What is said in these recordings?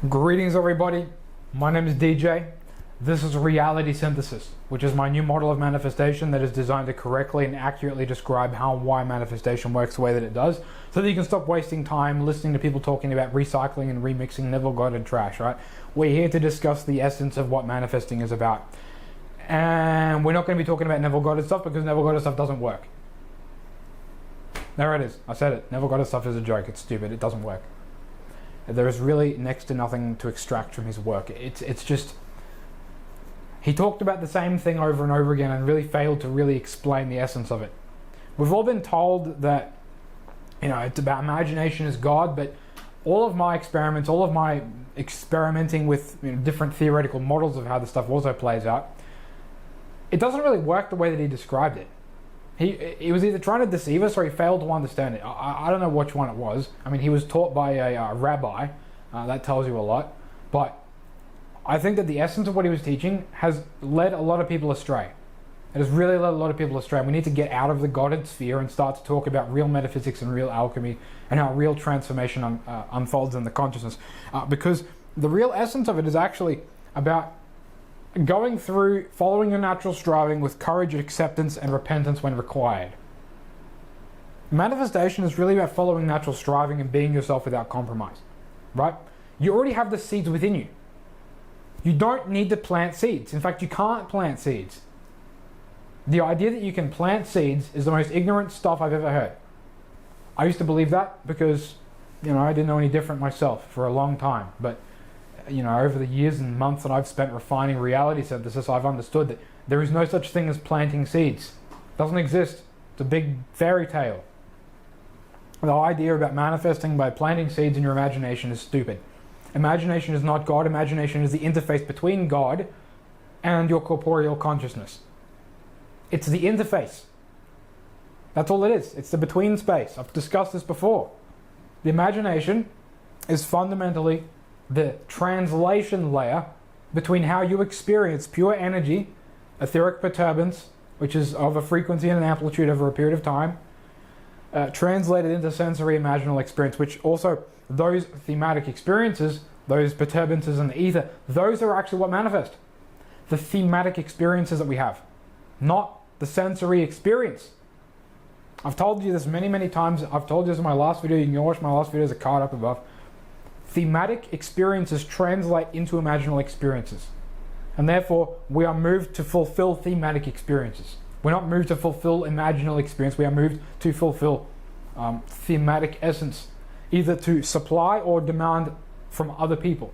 Greetings everybody, my name is DJ. This is reality synthesis, which is my new model of manifestation that is designed to correctly and accurately describe how and why manifestation works the way that it does, so that you can stop wasting time listening to people talking about recycling and remixing Neville Goddard trash, right? We're here to discuss the essence of what manifesting is about. And we're not going to be talking about Neville Goddard stuff because Neville Goddard stuff doesn't work. There it is, I said it. Neville Goddard stuff is a joke, it's stupid, it doesn't work. There is really next to nothing to extract from his work. It's just, he talked about the same thing over and over again and really failed to really explain the essence of it. We've all been told that, it's about imagination is God, but all of my experiments, all of my experimenting with different theoretical models of how this stuff also plays out, it doesn't really work the way that he described it. He was either trying to deceive us or he failed to understand it. I don't know which one it was. I mean, he was taught by a rabbi. That tells you a lot. But I think that the essence of what he was teaching has led a lot of people astray. It has really led a lot of people astray. We need to get out of the Goddard sphere and start to talk about real metaphysics and real alchemy and how real transformation unfolds in the consciousness. Because the real essence of it is actually about going through, following your natural striving with courage, acceptance, and repentance when required. Manifestation is really about following natural striving and being yourself without compromise, right? You already have the seeds within you. You don't need to plant seeds. In fact, you can't plant seeds. The idea that you can plant seeds is the most ignorant stuff I've ever heard. I used to believe that because, I didn't know any different myself for a long time, but over the years and months that I've spent refining reality synthesis, I've understood that there is no such thing as planting seeds. It doesn't exist. It's a big fairy tale. The idea about manifesting by planting seeds in your imagination is stupid. Imagination is not God. Imagination is the interface between God and your corporeal consciousness. It's the interface. That's all it is. It's the between space. I've discussed this before. The imagination is fundamentally the translation layer between how you experience pure energy, etheric perturbance, which is of a frequency and an amplitude over a period of time, translated into sensory imaginal experience, which also, those thematic experiences, those perturbances in the ether, those are actually what manifest. The thematic experiences that we have, not the sensory experience. I've told you this many, many times. I've told you this in my last video. You can watch my last video, there's a card up above. Thematic experiences translate into imaginal experiences. And therefore, we are moved to fulfill thematic experiences. We're not moved to fulfill imaginal experience. We are moved to fulfill thematic essence, either to supply or demand from other people.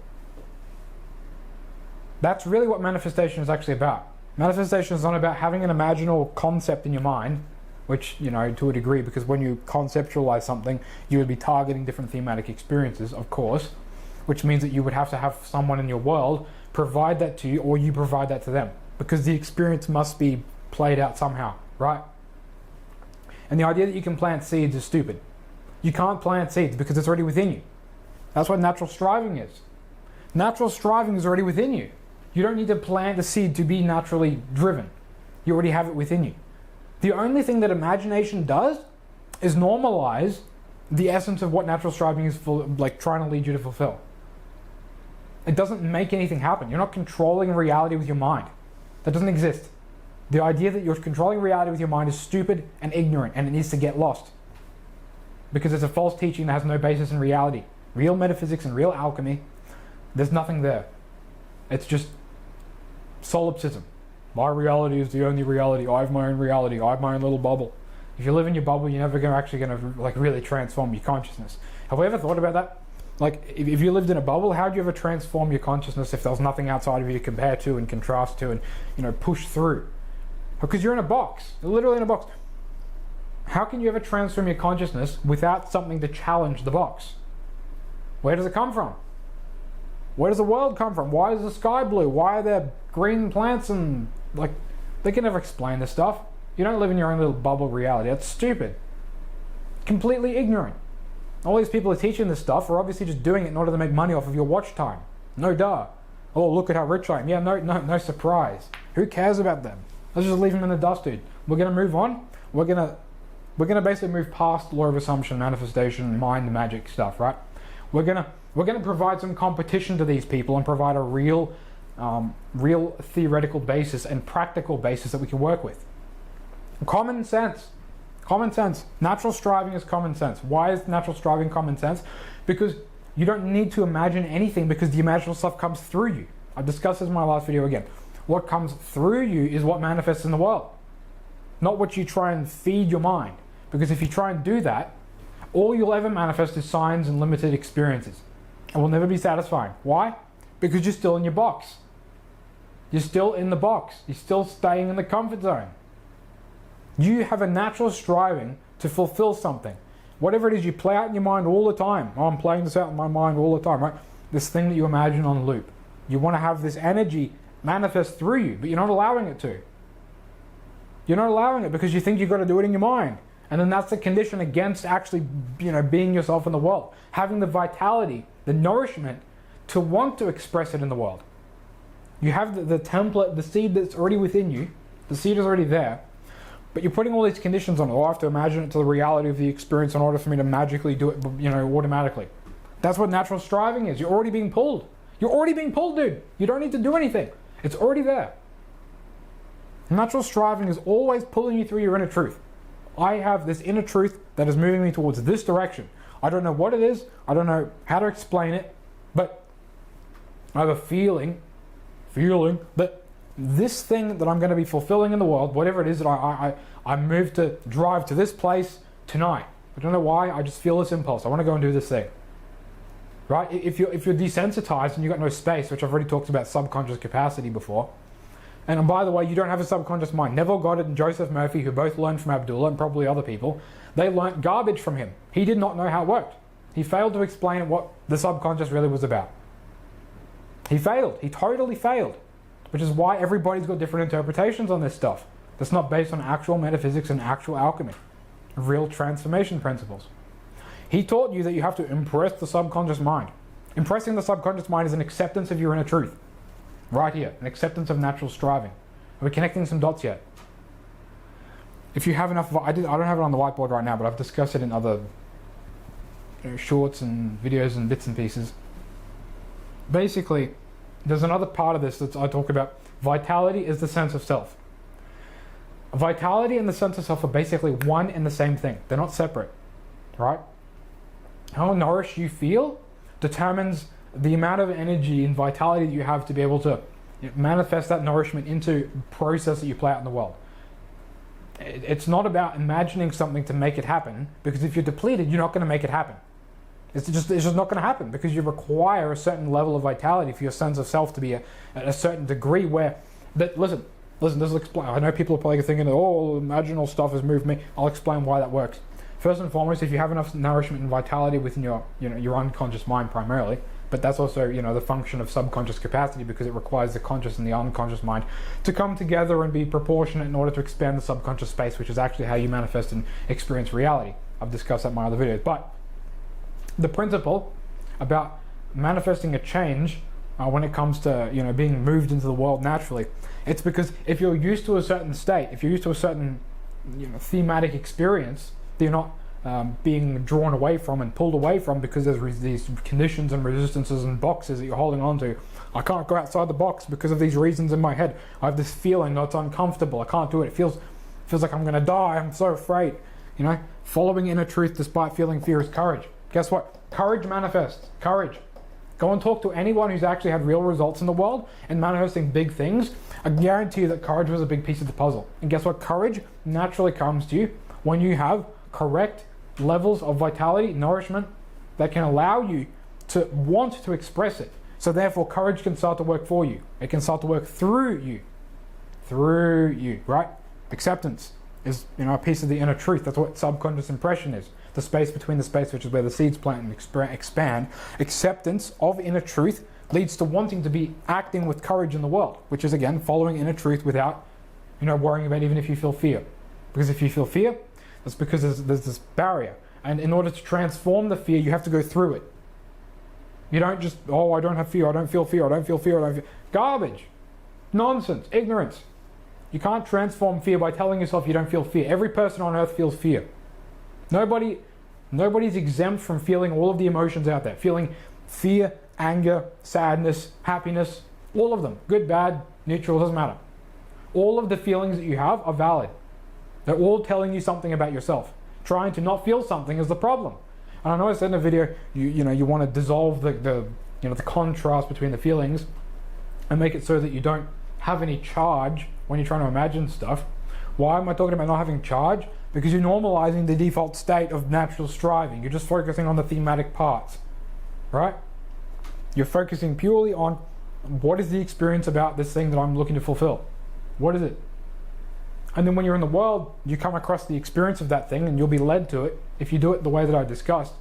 That's really what manifestation is actually about. Manifestation is not about having an imaginal concept in your mind, which, to a degree, because when you conceptualize something, you would be targeting different thematic experiences, of course, which means that you would have to have someone in your world provide that to you, or you provide that to them, because the experience must be played out somehow, right? And the idea that you can plant seeds is stupid. You can't plant seeds because it's already within you. That's what natural striving is. Natural striving is already within you. You don't need to plant a seed to be naturally driven. You already have it within you. The only thing that imagination does is normalize the essence of what natural striving is trying to lead you to fulfill. It doesn't make anything happen. You're not controlling reality with your mind. That doesn't exist. The idea that you're controlling reality with your mind is stupid and ignorant, and it needs to get lost. Because it's a false teaching that has no basis in reality. Real metaphysics and real alchemy, there's nothing there. It's just solipsism. My reality is the only reality. I have my own reality. I have my own little bubble. If you live in your bubble, you're never actually going to really transform your consciousness. Have we ever thought about that? If you lived in a bubble, how do you ever transform your consciousness if there's nothing outside of you to compare to and contrast to and push through? Because you're in a box. You're literally in a box. How can you ever transform your consciousness without something to challenge the box? Where does it come from? Where does the world come from? Why is the sky blue? Why are there green plants and they can never explain this stuff. You don't live in your own little bubble reality. That's stupid. Completely ignorant. All these people are teaching this stuff are obviously just doing it in order to make money off of your watch time. No duh. Oh, look at how rich I am. Yeah, no surprise. Who cares about them? Let's just leave them in the dust, dude. We're gonna move on. We're gonna basically move past law of assumption, manifestation, mind magic stuff, right? We're gonna we're going to provide some competition to these people and provide a real theoretical basis and practical basis that we can work with. Common sense. Common sense. Natural striving is common sense. Why is natural striving common sense? Because you don't need to imagine anything, because the imaginal stuff comes through you. I discussed this in my last video again. What comes through you is what manifests in the world, not what you try and feed your mind. Because if you try and do that, all you'll ever manifest is signs and limited experiences. And will never be satisfying. Why? Because you're still in your box. You're still in the box. You're still staying in the comfort zone. You have a natural striving to fulfill something. Whatever it is you play out in your mind all the time. Oh, I'm playing this out in my mind all the time, right? This thing that you imagine on loop. You want to have this energy manifest through you, but you're not allowing it to. You're not allowing it because you think you've got to do it in your mind. And then that's the condition against actually, being yourself in the world. Having the vitality, the nourishment to want to express it in the world. You have the template, the seed that's already within you. The seed is already there. But you're putting all these conditions on it. Oh, I have to imagine it to the reality of the experience in order for me to magically do it, automatically. That's what natural striving is. You're already being pulled. You're already being pulled, dude. You don't need to do anything. It's already there. Natural striving is always pulling you through your inner truth. I have this inner truth that is moving me towards this direction. I don't know what it is. I don't know how to explain it. But I have a feeling that this thing that I'm going to be fulfilling in the world, whatever it is that I move to drive to this place tonight. I don't know why, I just feel this impulse. I want to go and do this thing. Right? If you're desensitized and you've got no space, which I've already talked about subconscious capacity before. And by the way, you don't have a subconscious mind. Neville Goddard and Joseph Murphy, who both learned from Abdullah and probably other people, they learnt garbage from him. He did not know how it worked. He failed to explain what the subconscious really was about. He failed. He totally failed. Which is why everybody's got different interpretations on this stuff. That's not based on actual metaphysics and actual alchemy. Real transformation principles. He taught you that you have to impress the subconscious mind. Impressing the subconscious mind is an acceptance of your inner truth. Right here, an acceptance of natural striving. We're connecting some dots yet. If you have enough, I don't have it on the whiteboard right now, but I've discussed it in other shorts and videos and bits and pieces. Basically, there's another part of this that I talk about. Vitality is the sense of self. Vitality and the sense of self are basically one and the same thing. They're not separate, right? How nourished you feel determines the amount of energy and vitality that you have to be able to manifest that nourishment into a process that you play out in the world. It's not about imagining something to make it happen, because if you're depleted, you're not going to make it happen. It's just not going to happen, because you require a certain level of vitality for your sense of self to be at a certain degree where, listen, this will explain. I know people are probably thinking, oh, imaginal stuff has moved me. I'll explain why that works. First and foremost, if you have enough nourishment and vitality within your unconscious mind primarily, but that's also, the function of subconscious capacity, because it requires the conscious and the unconscious mind to come together and be proportionate in order to expand the subconscious space, which is actually how you manifest and experience reality. I've discussed that in my other videos. But the principle about manifesting a change when it comes to being moved into the world naturally, it's because if you're used to a certain state, if you're used to a certain thematic experience that you're not being drawn away from and pulled away from, because there's these conditions and resistances and boxes that you're holding on to. I can't go outside the box because of these reasons in my head. I have this feeling that it's uncomfortable. I can't do it. It feels like I'm going to die. I'm so afraid. Following inner truth despite feeling fear is courage. Guess what? Courage manifests. Courage. Go and talk to anyone who's actually had real results in the world and manifesting big things. I guarantee you that courage was a big piece of the puzzle. And guess what? Courage naturally comes to you when you have correct levels of vitality, nourishment that can allow you to want to express it. So therefore, courage can start to work for you. It can start to work through you. Through you, right? Acceptance is a piece of the inner truth. That's what subconscious impression is. The space between the space, which is where the seeds plant and expand. Acceptance of inner truth leads to wanting to be acting with courage in the world, which is again following inner truth without worrying about even if you feel fear. Because if you feel fear, that's because there's this barrier. And in order to transform the fear, you have to go through it. You don't just, I don't have fear, I don't feel fear, I don't feel fear, I don't feel... Garbage. Nonsense. Ignorance. You can't transform fear by telling yourself you don't feel fear. Every person on earth feels fear. Nobody's exempt from feeling all of the emotions out there. Feeling Fear, anger, sadness, happiness, all of them, good, bad, neutral, doesn't matter. All of the feelings that you have are valid. They're all telling you something about yourself. Trying to not feel something is the problem. And I know I said in a video, you want to dissolve the contrast between the feelings and make it so that you don't have any charge when you're trying to imagine stuff. Why am I talking about not having charge? Because you're normalizing the default state of natural striving. You're just focusing on the thematic parts, right? You're focusing purely on what is the experience about this thing that I'm looking to fulfill? What is it? And then when you're in the world, you come across the experience of that thing and you'll be led to it. If you do it the way that I discussed,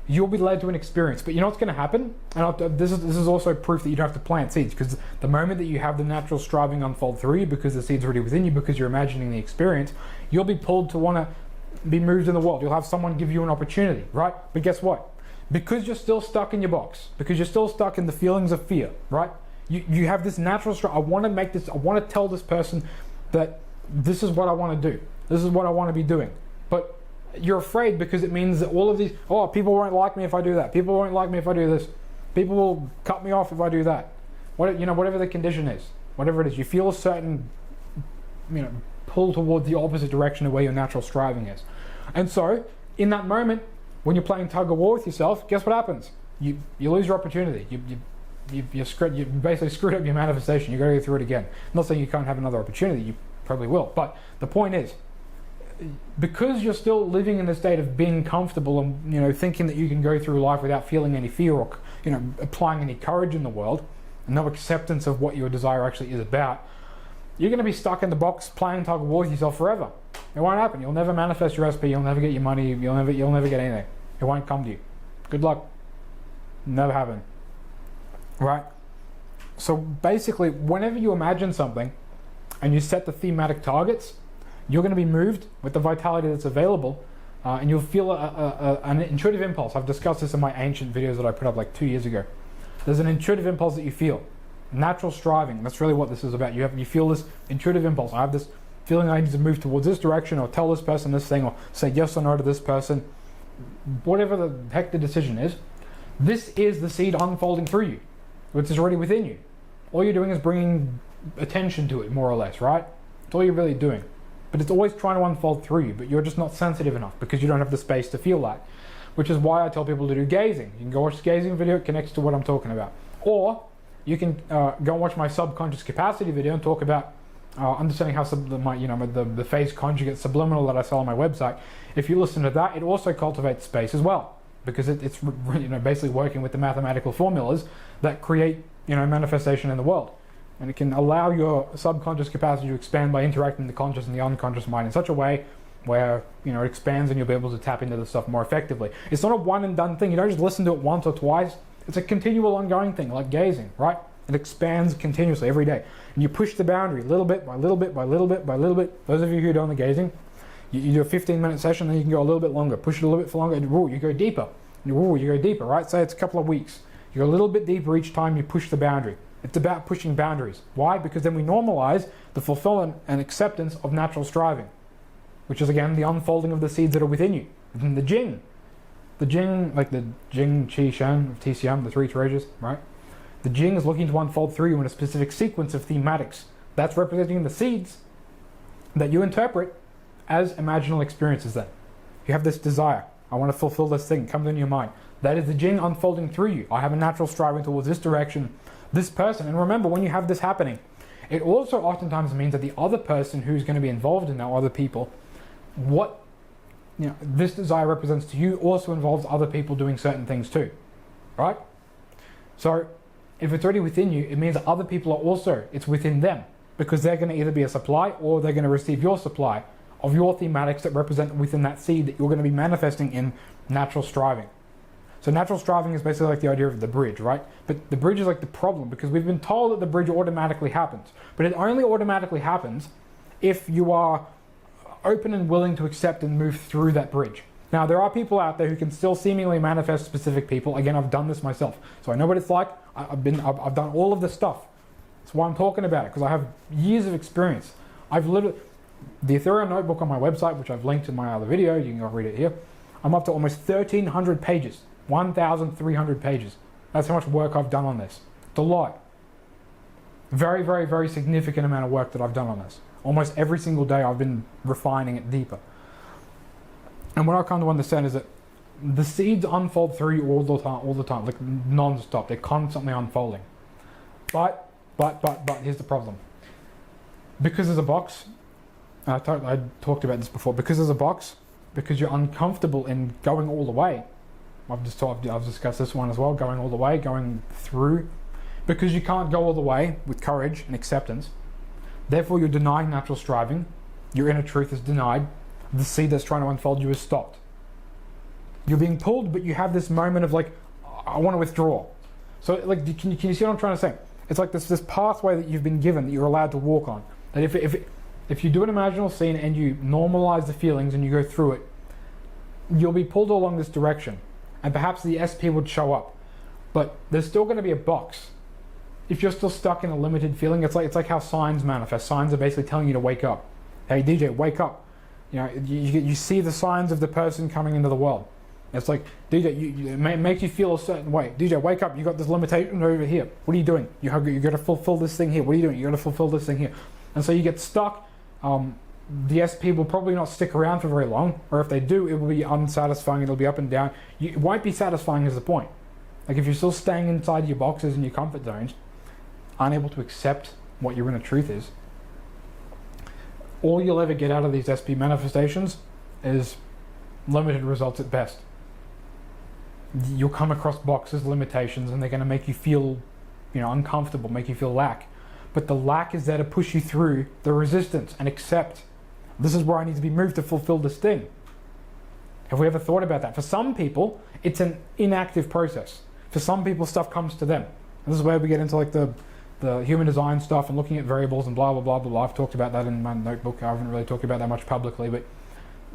you'll be led to an experience. But you know what's going to happen? And this is also proof that you don't have to plant seeds, because the moment that you have the natural striving unfold through you, because the seed's already within you, because you're imagining the experience, you'll be pulled to want to be moved in the world. You'll have someone give you an opportunity, right? But guess what? Because you're still stuck in your box, because you're still stuck in the feelings of fear, right? You have this natural struggle. I want to tell this person that this is what I want to do. This is what I want to be doing. But you're afraid because it means that all of these, people won't like me if I do that. People won't like me if I do this. People will cut me off if I do that. Whatever the condition is, whatever it is, you feel a certain, pull towards the opposite direction of where your natural striving is. And so, in that moment, when you're playing tug of war with yourself, guess what happens? You lose your opportunity. You basically screwed up your manifestation. You got to go through it again. I'm not saying you can't have another opportunity. You probably will. But the point is, because you're still living in the state of being comfortable and thinking that you can go through life without feeling any fear or applying any courage in the world, and no acceptance of what your desire actually is about, you're going to be stuck in the box playing tug of war with yourself forever. It won't happen. You'll never manifest your SP. You'll never get your money. You'll never get anything. It won't come to you. Good luck. Never happen. Right? So basically, whenever you imagine something and you set the thematic targets, you're going to be moved with the vitality that's available, and you'll feel an intuitive impulse. I've discussed this in my ancient videos that I put up like 2 years ago. There's an intuitive impulse that you feel. Natural striving, that's really what this is about. You feel this intuitive impulse. I have this feeling I need to move towards this direction, or tell this person this thing, or say yes or no to this person. Whatever the heck the decision is, this is the seed unfolding through you, which is already within you. All you're doing is bringing attention to it, more or less, right? That's all you're really doing. But it's always trying to unfold through you, but you're just not sensitive enough because you don't have the space to feel that. Which is why I tell people to do gazing. You can go watch the gazing video, it connects to what I'm talking about. Or you can go and watch my subconscious capacity video and talk about understanding how the phase conjugate subliminal that I sell on my website. If you listen to that, it also cultivates space as well, because it's basically working with the mathematical formulas that create manifestation in the world. And it can allow your subconscious capacity to expand by interacting with the conscious and the unconscious mind in such a way where it expands and you'll be able to tap into the stuff more effectively. It's not a one and done thing. You don't just listen to it once or twice. It's a continual ongoing thing, like gazing, right? It expands continuously every day. And you push the boundary little bit by little bit by little bit by little bit. Those of you who are doing the gazing, you do a 15-minute session, then you can go a little bit longer. Push it a little bit for longer, and you go deeper. You go deeper, right? Say it's a couple of weeks. You go a little bit deeper each time you push the boundary. It's about pushing boundaries. Why? Because then we normalize the fulfillment and acceptance of natural striving, which is again the unfolding of the seeds that are within you. Within the Jing. The Jing, like the Jing, Qi, Shen, TCM, the three treasures, right? The Jing is looking to unfold through you in a specific sequence of thematics. That's representing the seeds that you interpret as imaginal experiences then. You have this desire. I want to fulfill this thing. Comes into your mind. That is the Jing unfolding through you. I have a natural striving towards this direction, this person. And remember, when you have this happening, it also oftentimes means that the other person who's going to be involved in that, other people, what this desire represents to you also involves other people doing certain things too, right? So if it's already within you, it means that other people are also, it's within them, because they're going to either be a supply or they're going to receive your supply of your thematics that represent within that seed that you're going to be manifesting in natural striving. So natural striving is basically like the idea of the bridge, right? But the bridge is like the problem, because we've been told that the bridge automatically happens. But it only automatically happens if you are open and willing to accept and move through that bridge. Now, there are people out there who can still seemingly manifest specific people. Again, I've done this myself, so I know what it's like. I've done all of this stuff. That's why I'm talking about it, because I have years of experience. I've literally, the aetheraeon notebook on my website, which I've linked in my other video, you can go read it here. I'm up to almost 1,300 pages, 1,300 pages That's how much work I've done on this. It's a lot. Very, very, very significant amount of work that I've done on this. Almost every single day I've been refining it deeper. And what I've come to understand is that the seeds unfold through you all the time, like non-stop. They're constantly unfolding. But, here's the problem. Because there's a box, I talked about this before, because there's a box, because you're uncomfortable in going all the way. I've discussed this one as well, going all the way, going through. Because you can't go all the way with courage and acceptance, therefore you're denying natural striving, your inner truth is denied, the seed that's trying to unfold you is stopped. You're being pulled, but you have this moment of like, I want to withdraw. So like, can you see what I'm trying to say? It's like this pathway that you've been given, that you're allowed to walk on. That if you do an imaginal scene and you normalize the feelings and you go through it, you'll be pulled along this direction. And perhaps the SP would show up. But there's still going to be a box. If you're still stuck in a limited feeling, it's like how signs manifest. Signs are basically telling you to wake up. Hey DJ, wake up. You know, you see the signs of the person coming into the world. It's like, DJ, it makes you feel a certain way. DJ, wake up. You got this limitation over here. What are you doing? You got to fulfill this thing here. What are you doing? You got to fulfill this thing here. And so you get stuck. The SP will probably not stick around for very long, or if they do, it will be unsatisfying. It'll be up and down. It won't be satisfying is the point. Like if you're still staying inside your boxes and your comfort zones, unable to accept what your inner truth is, all you'll ever get out of these SP manifestations is limited results at best. You'll come across boxes, limitations, and they're going to make you feel, uncomfortable, make you feel lack. But the lack is there to push you through the resistance and accept. This is where I need to be moved to fulfill this thing. Have we ever thought about that? For some people, it's an inactive process. For some people, stuff comes to them. And this is where we get into like the human design stuff and looking at variables and blah, blah, blah, blah, blah. I've talked about that in my notebook. I haven't really talked about that much publicly, but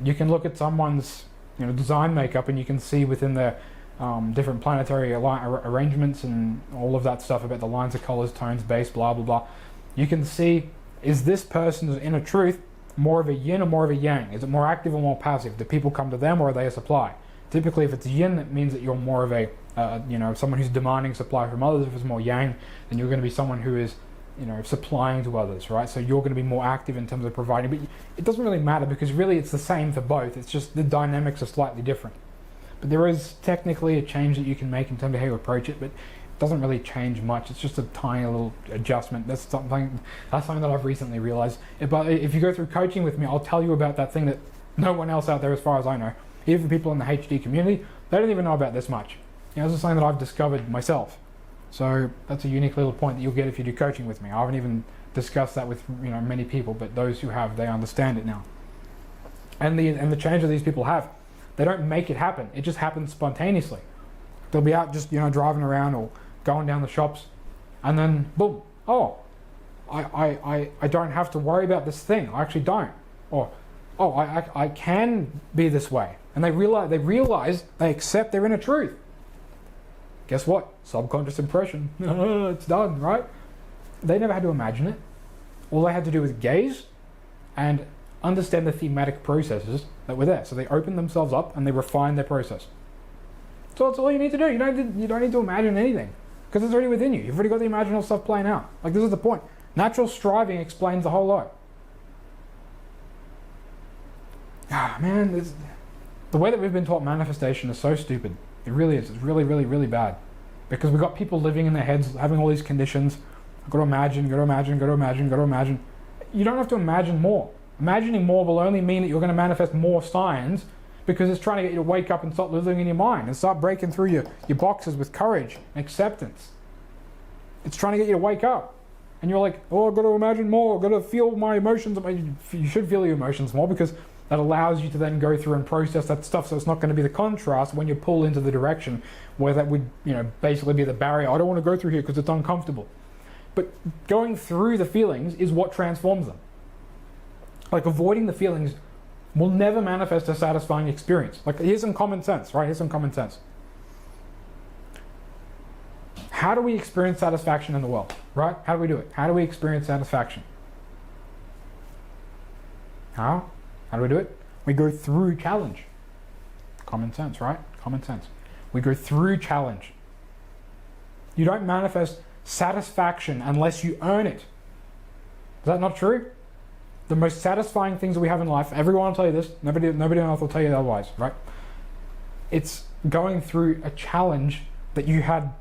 you can look at someone's design makeup and you can see within their different planetary arrangements and all of that stuff about the lines of colors, tones, base, blah, blah, blah. You can see, is this person's inner truth more of a yin or more of a yang? Is it more active or more passive? Do people come to them or are they a supply? Typically, if it's yin, that means that you're more of a, someone who's demanding supply from others. If it's more yang, then you're going to be someone who is, supplying to others, right? So you're going to be more active in terms of providing. But it doesn't really matter because really it's the same for both. It's just the dynamics are slightly different. But there is technically a change that you can make in terms of how you approach it, but it doesn't really change much. It's just a tiny little adjustment. That's something that I've recently realized. But if you go through coaching with me, I'll tell you about that thing that no one else out there, as far as I know, even people in the HD community, they don't even know about this much. This is something that I've discovered myself. So that's a unique little point that you'll get if you do coaching with me. I haven't even discussed that with many people, but those who have, they understand it now. And the change that these people have, they don't make it happen. It just happens spontaneously. They'll be out just driving around or going down the shops, and then boom, oh, I don't have to worry about this thing. I actually don't. Or oh, I can be this way. And they realize they accept their inner truth. Guess what? Subconscious impression. It's done, right? They never had to imagine it. All they had to do was gaze and understand the thematic processes that were there. So they opened themselves up and they refined their process. So that's all you need to do. You don't need to imagine anything because it's already within you. You've already got the imaginal stuff playing out. Like, this is the point. Natural striving explains the whole lot. Man, the way that we've been taught manifestation is so stupid. It really is. It's really, really, really bad. Because we've got people living in their heads, having all these conditions. Got to imagine, got to imagine, got to imagine, got to imagine. You don't have to imagine more. Imagining more will only mean that you're going to manifest more signs because it's trying to get you to wake up and stop living in your mind and start breaking through your boxes with courage and acceptance. It's trying to get you to wake up. And you're like, oh, I've got to imagine more. I've got to feel my emotions. You should feel your emotions more because that allows you to then go through and process that stuff, so it's not going to be the contrast when you pull into the direction where that would, basically be the barrier. I don't want to go through here because it's uncomfortable. But going through the feelings is what transforms them. Like, avoiding the feelings will never manifest a satisfying experience. Like, here's some common sense, right? Here's some common sense. How do we experience satisfaction in the world, right? How do we do it? How do we experience satisfaction? How do we do it? We go through challenge. Common sense, right? Common sense. We go through challenge. You don't manifest satisfaction unless you earn it. Is that not true? The most satisfying things that we have in life, everyone will tell you this, nobody else will tell you otherwise, right? It's going through a challenge that you had,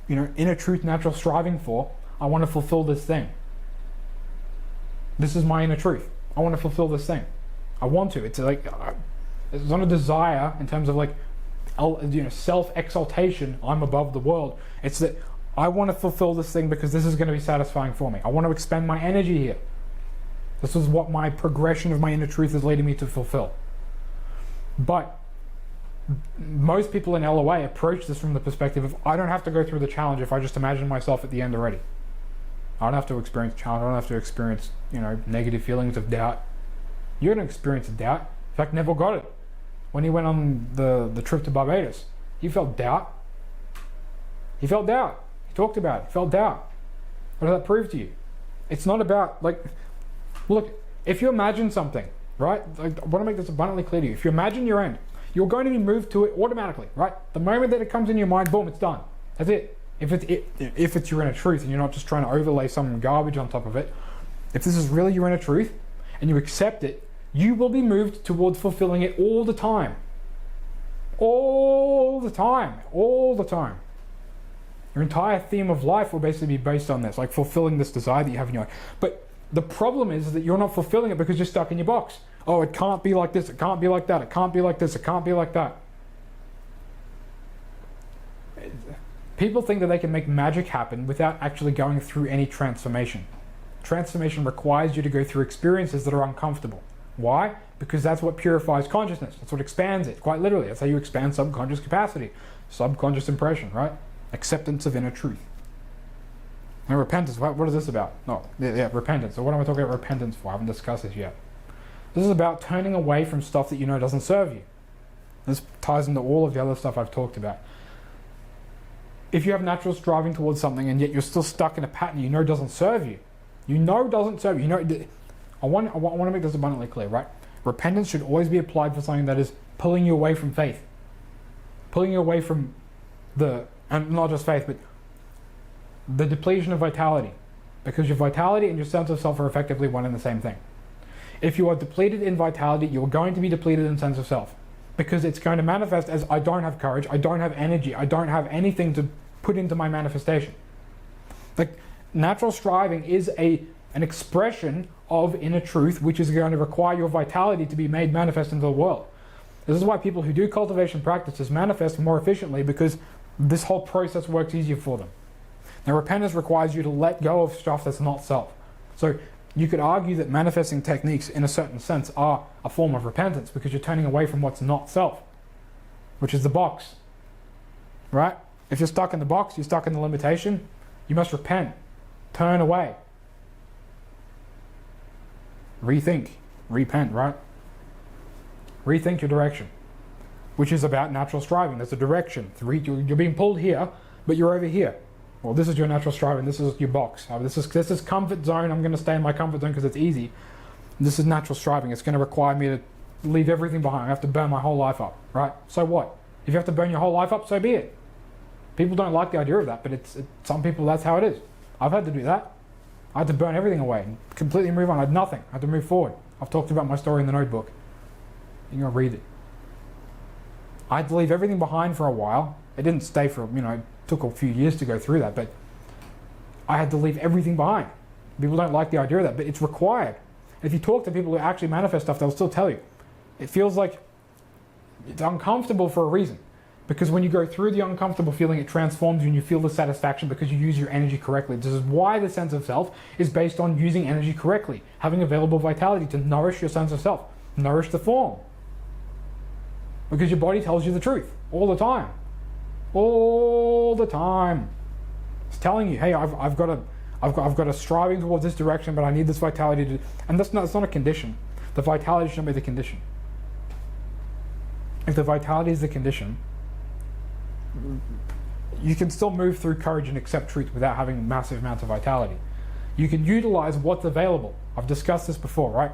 inner truth, natural striving for. I want to fulfill this thing. This is my inner truth. I want to fulfill this thing. I want to. It's like, it's not a desire in terms of like, self-exaltation, I'm above the world. It's that I want to fulfill this thing because this is going to be satisfying for me. I want to expend my energy here. This is what my progression of my inner truth is leading me to fulfill. But most people in LOA approach this from the perspective of, I don't have to go through the challenge if I just imagine myself at the end already. I don't have to experience challenge. I don't have to experience, negative feelings of doubt. You're going to experience doubt. In fact, Neville Goddard, when he went on the trip to Barbados, he felt doubt. He felt doubt. He talked about it. He felt doubt. What does that prove to you? It's not about, look, if you imagine something, right? I want to make this abundantly clear to you. If you imagine your end, you're going to be moved to it automatically, right? The moment that it comes in your mind, boom, it's done. That's it. If it's your inner truth and you're not just trying to overlay some garbage on top of it, if this is really your inner truth and you accept it, you will be moved towards fulfilling it all the time. All the time. All the time. Your entire theme of life will basically be based on this, like fulfilling this desire that you have in your life. But the problem is that you're not fulfilling it because you're stuck in your box. Oh, it can't be like this, it can't be like that, it can't be like this, it can't be like that. People think that they can make magic happen without actually going through any transformation. Transformation requires you to go through experiences that are uncomfortable. Why? Because that's what purifies consciousness. That's what expands it, quite literally. That's how you expand subconscious capacity. Subconscious impression, right? Acceptance of inner truth. And repentance, what is this about? Repentance. So what am I talking about repentance for? I haven't discussed this yet. This is about turning away from stuff that you know doesn't serve you. This ties into all of the other stuff I've talked about. If you have natural striving towards something and yet you're still stuck in a pattern you know doesn't serve you, I want to make this abundantly clear, right? Repentance should always be applied for something that is pulling you away from faith. Pulling you away from and not just faith, but the depletion of vitality. Because your vitality and your sense of self are effectively one and the same thing. If you are depleted in vitality, you're going to be depleted in sense of self. Because it's going to manifest as, I don't have courage, I don't have energy, I don't have anything to put into my manifestation. Like, natural striving is an expression of inner truth, which is going to require your vitality to be made manifest into the world. This is why people who do cultivation practices manifest more efficiently, because this whole process works easier for them. Now, repentance requires you to let go of stuff that's not self. So you could argue that manifesting techniques, in a certain sense, are a form of repentance, because you're turning away from what's not self, which is the box, right? If you're stuck in the box, you're stuck in the limitation, you must repent, turn away, rethink, repent, right? Rethink your direction, which is about natural striving. There's a direction. You're being pulled here, but you're over here. Well, this is your natural striving. This is your box. This is comfort zone. I'm going to stay in my comfort zone because it's easy. This is natural striving. It's going to require me to leave everything behind. I have to burn my whole life up, right? So what? If you have to burn your whole life up, so be it. People don't like the idea of that, but some people, that's how it is. I've had to do that. I had to burn everything away and completely move on. I had nothing. I had to move forward. I've talked about my story in the notebook. You can read it. I had to leave everything behind for a while. It didn't stay for, it took a few years to go through that, but I had to leave everything behind. People don't like the idea of that, but it's required. If you talk to people who actually manifest stuff, they'll still tell you. It feels like it's uncomfortable for a reason. Because when you go through the uncomfortable feeling, it transforms you and you feel the satisfaction because you use your energy correctly. This is why the sense of self is based on using energy correctly, having available vitality to nourish your sense of self, nourish the form. Because your body tells you the truth all the time. All the time. It's telling you, hey, I've got a striving towards this direction, but I need this vitality to, and it's not a condition. The vitality shouldn't be the condition. If the vitality is the condition, you can still move through courage and accept truth without having massive amounts of vitality. You can utilize what's available. I've discussed this before, right?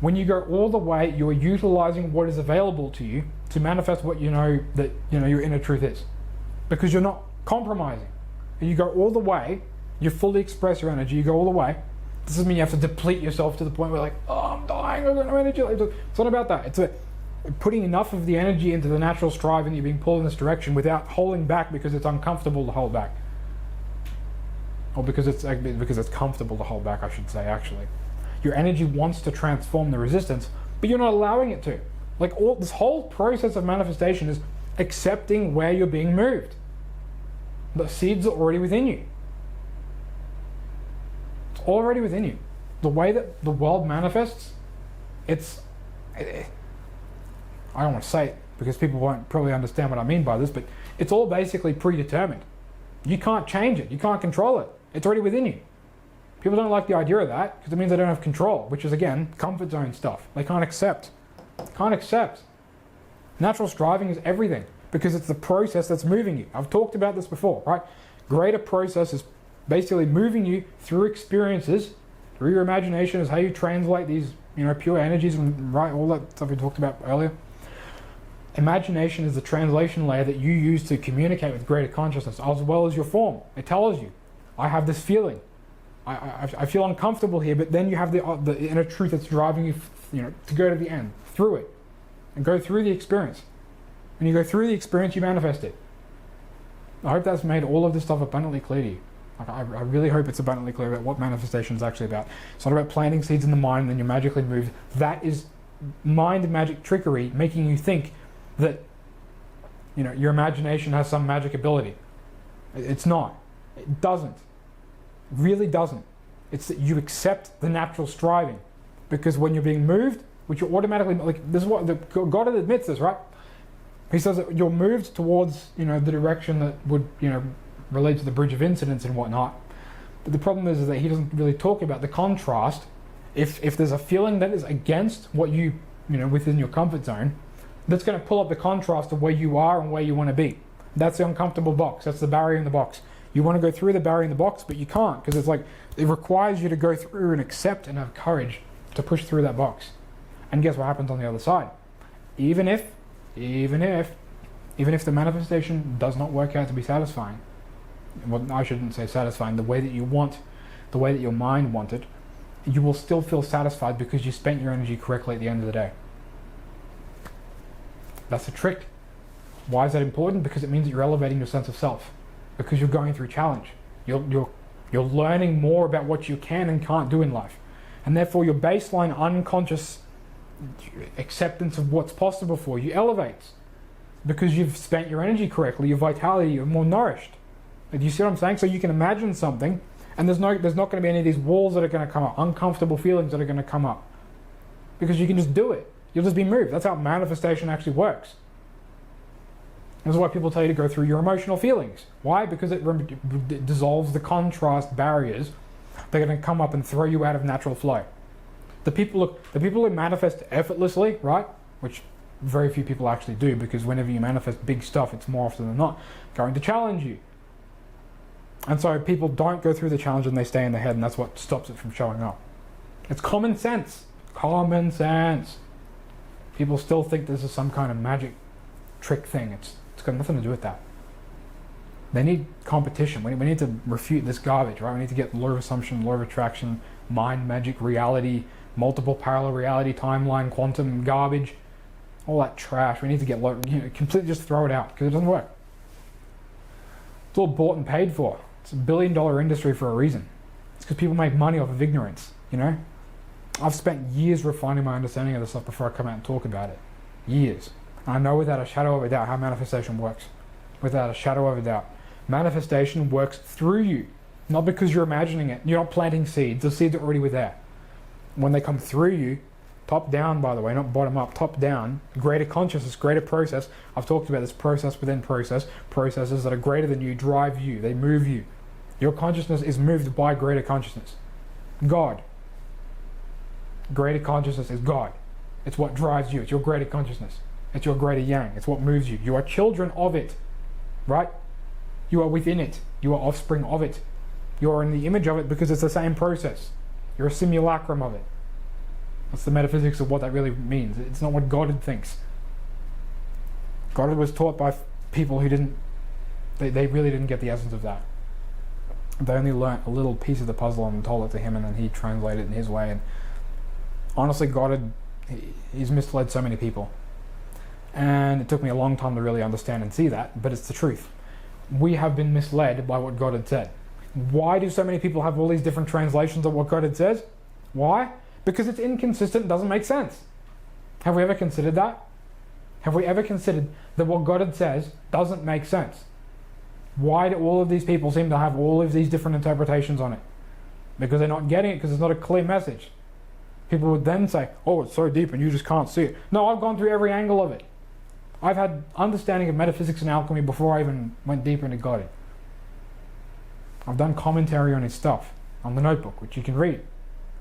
When you go all the way, you're utilizing what is available to you to manifest what you know that your inner truth is. Because you're not compromising. and you go all the way, you fully express your energy, you go all the way. This doesn't mean you have to deplete yourself to the point where like, oh, I'm dying, I've got no energy. It's not about that. It's putting enough of the energy into the natural striving that you're being pulled in this direction without holding back because it's uncomfortable to hold back. Or because it's comfortable to hold back, I should say, actually. Your energy wants to transform the resistance, but you're not allowing it to. Like this whole process of manifestation is accepting where you're being moved. The seeds are already within you. It's already within you. The way that the world manifests, I don't want to say it because people won't probably understand what I mean by this, but it's all basically predetermined. You can't change it. You can't control it. It's already within you. People don't like the idea of that because it means they don't have control, which is, again, comfort zone stuff. They can't accept. Can't accept. Natural striving is everything because it's the process that's moving you. I've talked about this before, right? Greater process is basically moving you through experiences, through your imagination is how you translate these, pure energies and right, all that stuff we talked about earlier. Imagination is the translation layer that you use to communicate with greater consciousness as well as your form. It tells you, I have this feeling. I feel uncomfortable here, but then you have the inner truth that's driving you, to go to the end, through it, and go through the experience. When you go through the experience, you manifest it. I hope that's made all of this stuff abundantly clear to you. I really hope it's abundantly clear about what manifestation is actually about. It's not about planting seeds in the mind and then you magically move. That is mind magic trickery, making you think that your imagination has some magic ability. It's not. It doesn't. It really doesn't. It's that you accept the natural striving, because when you're being moved, which you're automatically this is what Goddard admits this, right? He says that you're moved towards the direction that would relate to the bridge of incidents and whatnot. But the problem is that he doesn't really talk about the contrast. If there's a feeling that is against what you within your comfort zone, that's going to pull up the contrast of where you are and where you want to be. That's the uncomfortable box. That's the barrier in the box. You want to go through the barrier in the box, but you can't, because it requires you to go through and accept and have courage to push through that box. And guess what happens on the other side? Even if the manifestation does not work out to be satisfying, well, I shouldn't say satisfying, the way that you want, the way that your mind wanted, you will still feel satisfied because you spent your energy correctly at the end of the day. That's the trick. Why is that important? Because it means that you're elevating your sense of self. Because you're going through challenge. You're learning more about what you can and can't do in life. And therefore your baseline unconscious acceptance of what's possible for you elevates. Because you've spent your energy correctly, your vitality, you're more nourished. Do you see what I'm saying? So you can imagine something, and there's not going to be any of these walls that are going to come up, uncomfortable feelings that are going to come up. Because you can just do it. You'll just be moved. That's how manifestation actually works. This is why people tell you to go through your emotional feelings. Why? Because it dissolves the contrast barriers that are going to come up and throw you out of natural flow. The people who manifest effortlessly, right? Which very few people actually do, because whenever you manifest big stuff, it's more often than not going to challenge you. And so people don't go through the challenge and they stay in their head, and that's what stops it from showing up. It's common sense. Common sense. People still think this is some kind of magic trick thing. It's got nothing to do with that. They need competition. We need to refute this garbage, right? We need to get law of assumption, law of attraction, mind magic, reality, multiple parallel reality, timeline, quantum garbage, all that trash. We need to get completely just throw it out, because it doesn't work. It's all bought and paid for. It's $1 billion industry for a reason. It's because people make money off of ignorance, I've spent years refining my understanding of this stuff before I come out and talk about it. Years. And I know without a shadow of a doubt how manifestation works. Without a shadow of a doubt. Manifestation works through you. Not because you're imagining it. You're not planting seeds. The seeds are already there. When they come through you, top down, by the way, not bottom up, top down, greater consciousness, greater process. I've talked about this process within process. Processes that are greater than you drive you. They move you. Your consciousness is moved by greater consciousness. God. Greater consciousness is God. It's what drives you. It's your greater consciousness. It's your greater yang. It's what moves you. You are children of it. Right? You are within it. You are offspring of it. You are in the image of it because it's the same process. You're a simulacrum of it. That's the metaphysics of what that really means. It's not what Goddard thinks. Goddard was taught by people who they really didn't get the essence of that. they only learnt a little piece of the puzzle and told it to him, and then he translated it in his way. And honestly, Goddard, he's misled so many people. And it took me a long time to really understand and see that, but it's the truth. We have been misled by what Goddard said. Why do so many people have all these different translations of what Goddard says? Why? Because it's inconsistent, doesn't make sense. Have we ever considered that? Have we ever considered that what Goddard says doesn't make sense? Why do all of these people seem to have all of these different interpretations on it? Because they're not getting it, because it's not a clear message. People would then say, oh, it's so deep and you just can't see it. No, I've gone through every angle of it. I've had understanding of metaphysics and alchemy before I even went deeper into Goddard. I've done commentary on his stuff, on the notebook, which you can read.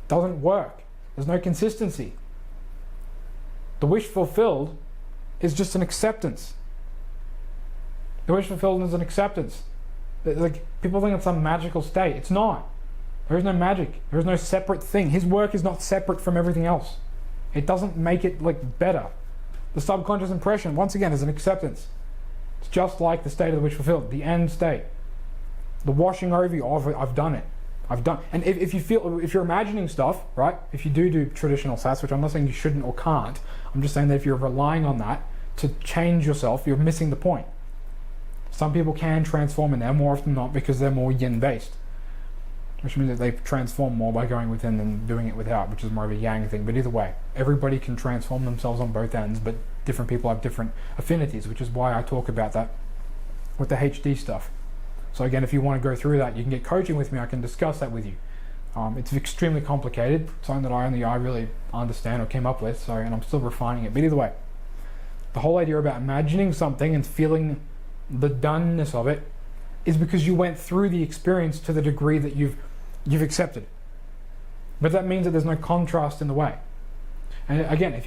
Doesn't work. There's no consistency. The wish fulfilled is just an acceptance. The wish fulfilled is an acceptance. Like, people think it's some magical state. It's not. There is no magic. There is no separate thing. His work is not separate from everything else. It doesn't make it better. The subconscious impression, once again, is an acceptance. It's just like the state of the wish fulfilled, the end state. The washing over you of it, I've done it. And if you're imagining stuff, right? If you do traditional sats, which I'm not saying you shouldn't or can't, I'm just saying that if you're relying on that to change yourself, you're missing the point. Some people can transform in there, more often not, because they're more yin based, which means that they transform more by going within than doing it without, which is more of a yang thing. But either way, everybody can transform themselves on both ends, but different people have different affinities, which is why I talk about that with the HD stuff. So again, if you want to go through that, you can get coaching with me. I can discuss that with you. It's extremely complicated, something that I really understand or came up with, and I'm still refining it. But either way, the whole idea about imagining something and feeling the doneness of it is because you went through the experience to the degree that you've accepted. But that means that there's no contrast in the way. And again,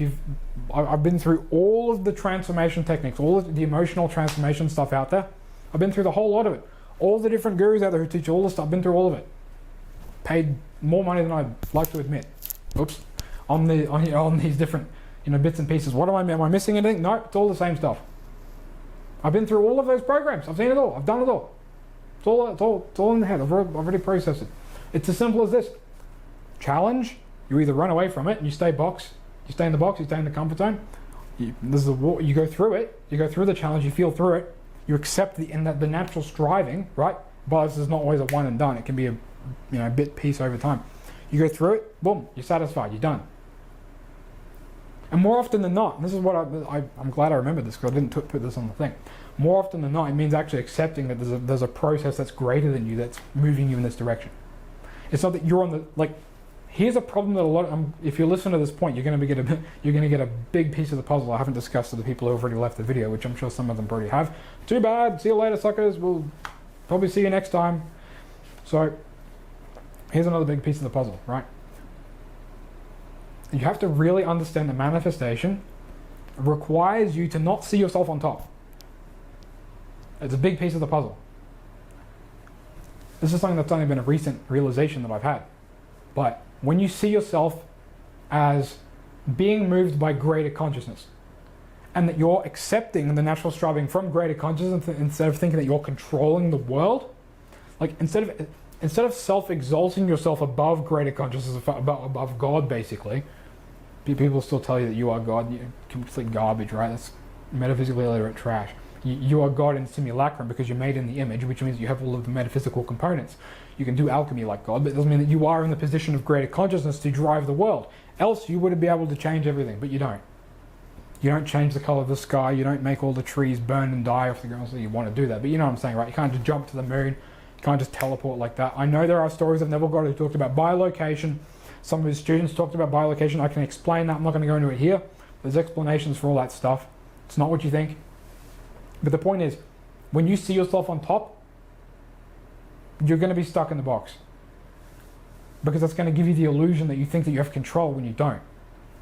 I've been through all of the transformation techniques, all of the emotional transformation stuff out there. I've been through the whole lot of it. All the different gurus out there who teach all this stuff, I've been through all of it. Paid more money than I'd like to admit. Oops. On these different bits and pieces. Am I missing anything? No, it's all the same stuff. I've been through all of those programs. I've seen it all. I've done it all. It's all in the head. I've already processed it. It's as simple as this. Challenge. You either run away from it and you stay in the box, you stay in the comfort zone. You go through it. You go through the challenge. You feel through it. You accept the natural striving, right? But this is not always a one and done. It can be a bit piece over time. You go through it, boom, you're satisfied, you're done. And more often than not, and this is what I'm glad I remembered this because I didn't put this on the thing. More often than not, it means actually accepting that there's a process that's greater than you that's moving you in this direction. It's not that you're on the Here's a problem that if you listen to this point, you're going to get a big piece of the puzzle I haven't discussed to the people who have already left the video, which I'm sure some of them already have. Too bad. See you later, suckers. We'll probably see you next time. So here's another big piece of the puzzle, right? You have to really understand that manifestation requires you to not see yourself on top. It's a big piece of the puzzle. This is something that's only been a recent realization that I've had. But when you see yourself as being moved by greater consciousness, and that you're accepting the natural striving from greater consciousness instead of thinking that you're controlling the world, instead of self-exalting yourself above greater consciousness, above God, basically, people still tell you that you are God. You're complete garbage, right? That's metaphysically illiterate trash. You are God in simulacrum because you're made in the image, which means you have all of the metaphysical components. You can do alchemy like God, but it doesn't mean that you are in the position of greater consciousness to drive the world. Else you would be able to change everything, but you don't. You don't change the color of the sky. You don't make all the trees burn and die off the ground. So you want to do that, but you know what I'm saying, right? You can't just jump to the moon. You can't just teleport like that. I know there are stories of Neville Goddard who talked about bilocation. Some of his students talked about bilocation. I can explain that. I'm not going to go into it here. There's explanations for all that stuff. It's not what you think. But the point is, when you see yourself on top, you're going to be stuck in the box. Because that's going to give you the illusion that you think that you have control when you don't.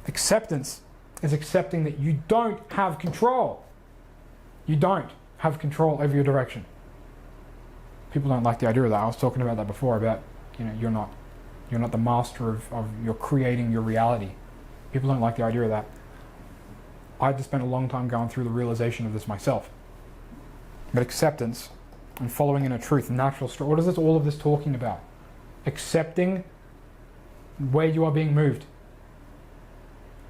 Acceptance is accepting that you don't have control. You don't have control over your direction. People don't like the idea of that. I was talking about that before, about, you're not the master of your creating your reality. People don't like the idea of that. I just spent a long time going through the realization of this myself. But acceptance, and following inner truth, natural striving. What is all of this talking about? Accepting where you are being moved.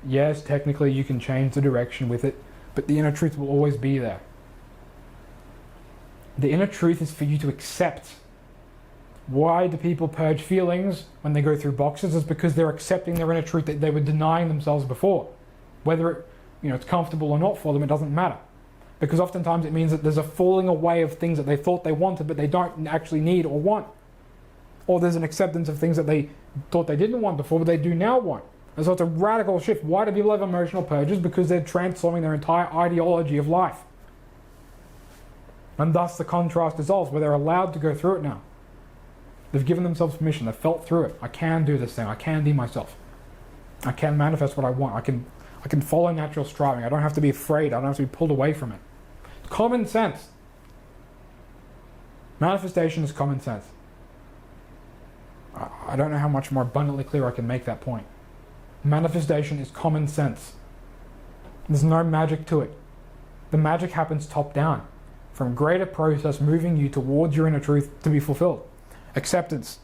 Yes, technically you can change the direction with it, but the inner truth will always be there. The inner truth is for you to accept. Why do people purge feelings when they go through boxes? Is because they're accepting their inner truth that they were denying themselves before. Whether it's comfortable or not for them, it doesn't matter. Because oftentimes it means that there's a falling away of things that they thought they wanted but they don't actually need or want. Or there's an acceptance of things that they thought they didn't want before but they do now want. And so it's a radical shift. Why do people have emotional purges? Because they're transforming their entire ideology of life. And thus the contrast dissolves, where they're allowed to go through it now. They've given themselves permission. They've felt through it. I can do this thing. I can be myself. I can manifest what I want. I can follow natural striving. I don't have to be afraid. I don't have to be pulled away from it. It's common sense. Manifestation is common sense. I don't know how much more abundantly clear I can make that point. Manifestation is common sense. There's no magic to it. The magic happens top down, from greater process moving you towards your inner truth to be fulfilled. Acceptance,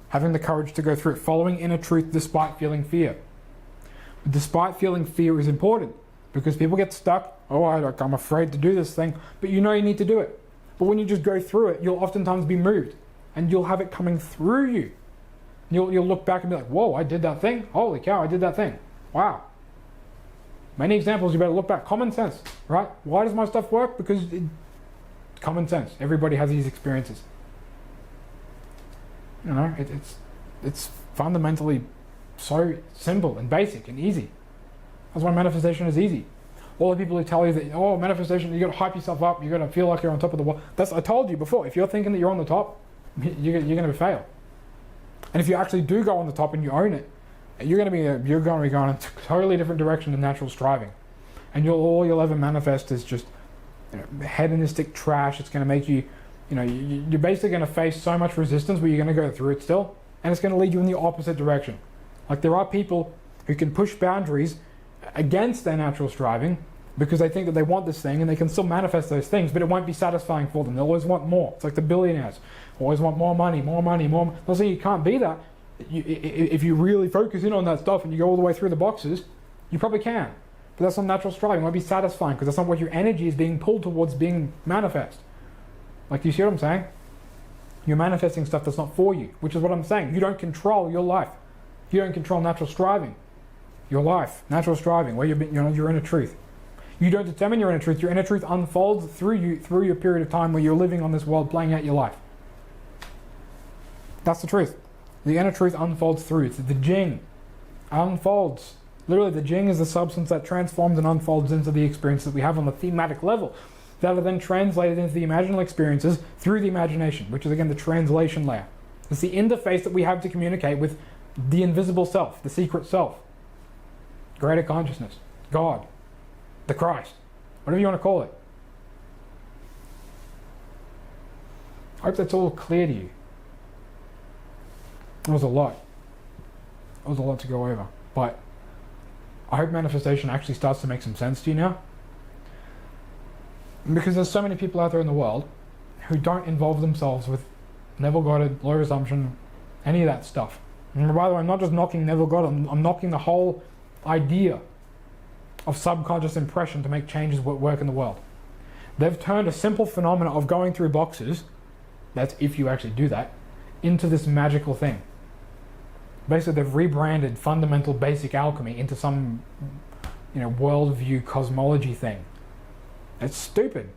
having the courage to go through it, following inner truth despite feeling fear. Despite feeling fear is important, because people get stuck. I'm afraid to do this thing, but you need to do it. But when you just go through it, you'll oftentimes be moved, and you'll have it coming through you. You'll look back and be like, whoa, I did that thing. Holy cow, I did that thing. Wow. Many examples, you better look back. Common sense, right? Why does my stuff work? Because common sense. Everybody has these experiences. It's fundamentally so simple and basic and easy. That's why manifestation is easy. All the people who tell you that, manifestation, you got to hype yourself up, you got to feel like you're on top of the world. I told you before, if you're thinking that you're on the top, you're going to fail. And if you actually do go on the top and you own it, you're going to be going in a totally different direction than natural striving. And all you'll ever manifest is just hedonistic trash. It's going to make you, you're basically going to face so much resistance, but you're going to go through it still, and it's going to lead you in the opposite direction. Like, there are people who can push boundaries against their natural striving because they think that they want this thing, and they can still manifest those things, but it won't be satisfying for them. They'll always want more. It's like the billionaires. Always want more money, more money, more. I'm not saying you can't be that. If you really focus in on that stuff and you go all the way through the boxes, you probably can. But that's not natural striving. It won't be satisfying because that's not what your energy is being pulled towards being manifest. Like, do you see what I'm saying? You're manifesting stuff that's not for you, which is what I'm saying. You don't control your life. You don't control natural striving. Your life, natural striving, where your inner truth. You don't determine your inner truth. Your inner truth unfolds through you through your period of time where you're living on this world, playing out your life. That's the truth. The inner truth unfolds through. It's the Jing. Unfolds. Literally, the Jing is the substance that transforms and unfolds into the experience that we have on the thematic level, that are then translated into the imaginal experiences through the imagination, which is again the translation layer. It's the interface that we have to communicate with the invisible self, the secret self, greater consciousness, God, the Christ, whatever you want to call it. I hope that's all clear to you. It was a lot. It was a lot to go over, but I hope manifestation actually starts to make some sense to you now. Because there's so many people out there in the world who don't involve themselves with Neville Goddard, law of assumption, any of that stuff. And by the way, I'm not just knocking Neville Goddard, I'm knocking the whole idea of subconscious impression to make changes work in the world. They've turned a simple phenomena of going through boxes, that's if you actually do that, into this magical thing. Basically, they've rebranded fundamental basic alchemy into some, worldview cosmology thing. It's stupid.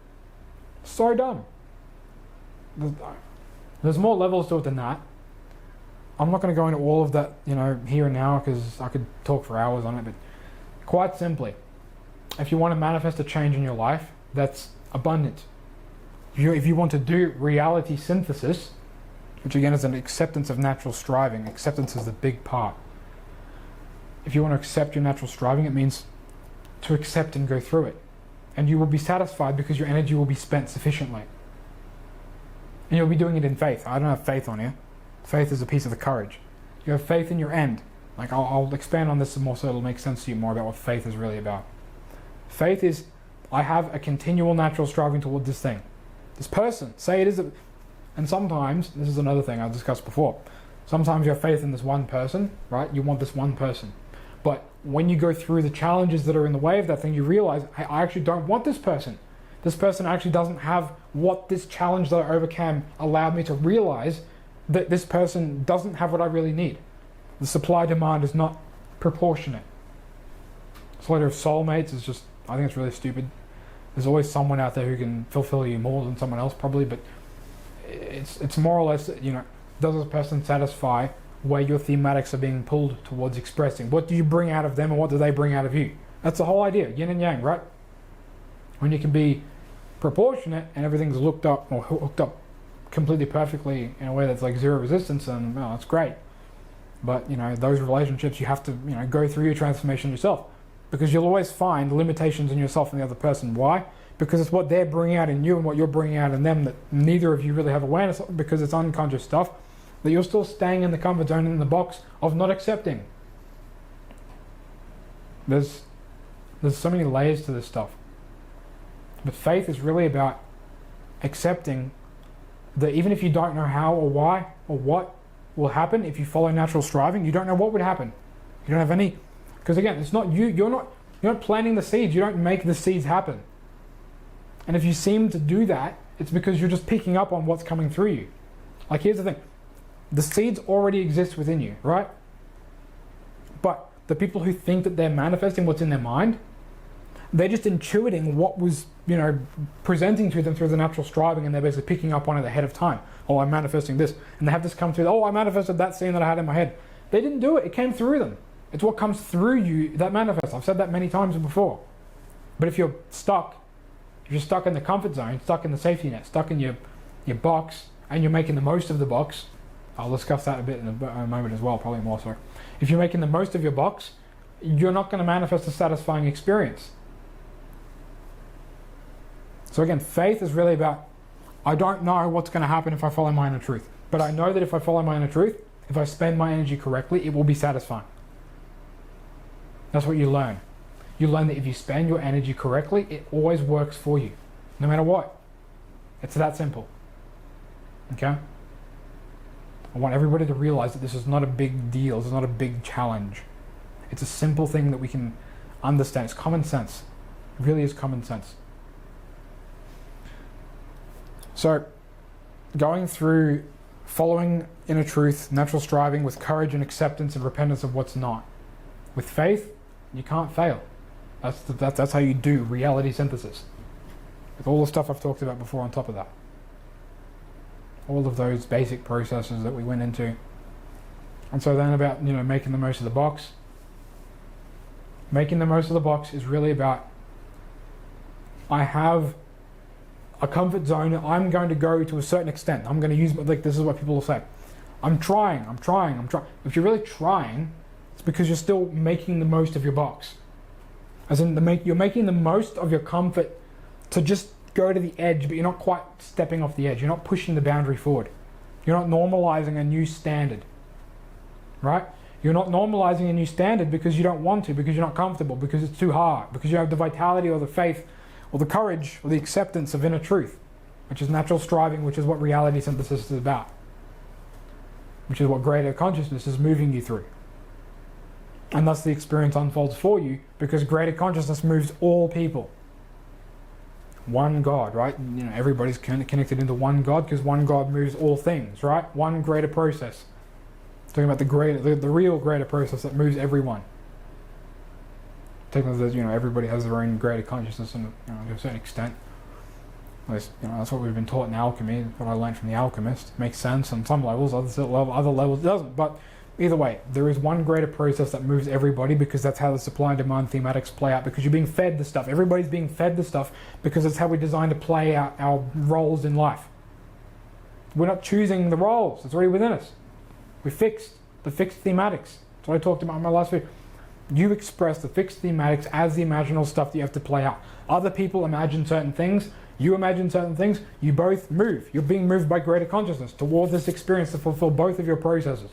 So dumb. There's more levels to it than that. I'm not going to go into all of that, here and now, because I could talk for hours on it, but quite simply, if you want to manifest a change in your life, that's abundant. If you want to do reality synthesis, which again is an acceptance of natural striving. Acceptance is the big part. If you want to accept your natural striving, it means to accept and go through it. And you will be satisfied because your energy will be spent sufficiently. And you'll be doing it in faith. I don't have faith on you. Faith is a piece of the courage. You have faith in your end. Like, I'll expand on this some more so it'll make sense to you more about what faith is really about. Faith is, I have a continual natural striving toward this thing. This person, say it is and sometimes, this is another thing I've discussed before, sometimes you have faith in this one person, right? You want this one person. But when you go through the challenges that are in the way of that thing, you realize, hey, I actually don't want this person. This person actually doesn't have what this challenge that I overcame allowed me to realize, that this person doesn't have what I really need. The supply demand is not proportionate. This letter of soulmates is just, I think it's really stupid. There's always someone out there who can fulfill you more than someone else probably, but it's more or less, does this person satisfy where your thematics are being pulled towards expressing? What do you bring out of them and what do they bring out of you? That's the whole idea, yin and yang, right? When you can be proportionate and everything's hooked up completely perfectly in a way that's like zero resistance, and well, that's great. But those relationships, you have to go through your transformation yourself, because you'll always find limitations in yourself and the other person. Why? Because it's what they're bringing out in you and what you're bringing out in them that neither of you really have awareness of, because it's unconscious stuff that you're still staying in the comfort zone, in the box of not accepting. There's so many layers to this stuff. But faith is really about accepting that even if you don't know how or why or what will happen, if you follow natural striving, you don't know what would happen. You don't have any, because again, it's not you. You're not planting the seeds. You don't make the seeds happen. And if you seem to do that, it's because you're just picking up on what's coming through you. Like, here's the thing. The seeds already exist within you, right? But the people who think that they're manifesting what's in their mind, they're just intuiting what was, presenting to them through the natural striving, and they're basically picking up on it ahead of time. Oh, I'm manifesting this. And they have this come through, oh, I manifested that scene that I had in my head. They didn't do it. It came through them. It's what comes through you that manifests. I've said that many times before. But if you're stuck in the comfort zone, stuck in the safety net, stuck in your box, and you're making the most of the box, I'll discuss that a bit in a moment as well, probably more so. If you're making the most of your box, you're not going to manifest a satisfying experience. So again, faith is really about, I don't know what's going to happen if I follow my inner truth, but I know that if I follow my inner truth, if I spend my energy correctly, it will be satisfying. That's what you learn. You learn that if you spend your energy correctly, it always works for you, no matter what. It's that simple. Okay? I want everybody to realize that this is not a big deal. This is not a big challenge. It's a simple thing that we can understand. It's common sense. It really is common sense. So, going through following inner truth, natural striving with courage and acceptance and repentance of what's not. With faith, you can't fail. That's how you do reality synthesis. With all the stuff I've talked about before on top of that. All of those basic processes that we went into. And so then about, making the most of the box. Making the most of the box is really about, I have a comfort zone, I'm going to go to a certain extent. I'm going to use, this is what people will say. I'm trying. If you're really trying, it's because you're still making the most of your box. As in, you're making the most of your comfort to just go to the edge, but you're not quite stepping off the edge. You're not pushing the boundary forward. You're not normalizing a new standard, right? You're not normalizing a new standard because you don't want to, because you're not comfortable, because it's too hard, because you have the vitality or the faith or the courage or the acceptance of inner truth, which is natural striving, which is what reality synthesis is about, which is what greater consciousness is moving you through. And thus the experience unfolds for you, because greater consciousness moves all people. One God, right? Everybody's connected into one God, because one God moves all things, right? One greater process. Talking about the real greater process that moves everyone. Technically, everybody has their own greater consciousness, and to a certain extent. At least, that's what we've been taught in alchemy. What I learned from the alchemist. It makes sense on some levels. Other levels it doesn't. But either way, there is one greater process that moves everybody, because that's how the supply and demand thematics play out. Because you're being fed the stuff. Everybody's being fed the stuff because it's how we're designed to play out our roles in life. We're not choosing the roles. It's already within us. We're fixed. The fixed thematics. That's what I talked about in my last video. You express the fixed thematics as the imaginal stuff that you have to play out. Other people imagine certain things. You imagine certain things. You both move. You're being moved by greater consciousness towards this experience to fulfill both of your processes.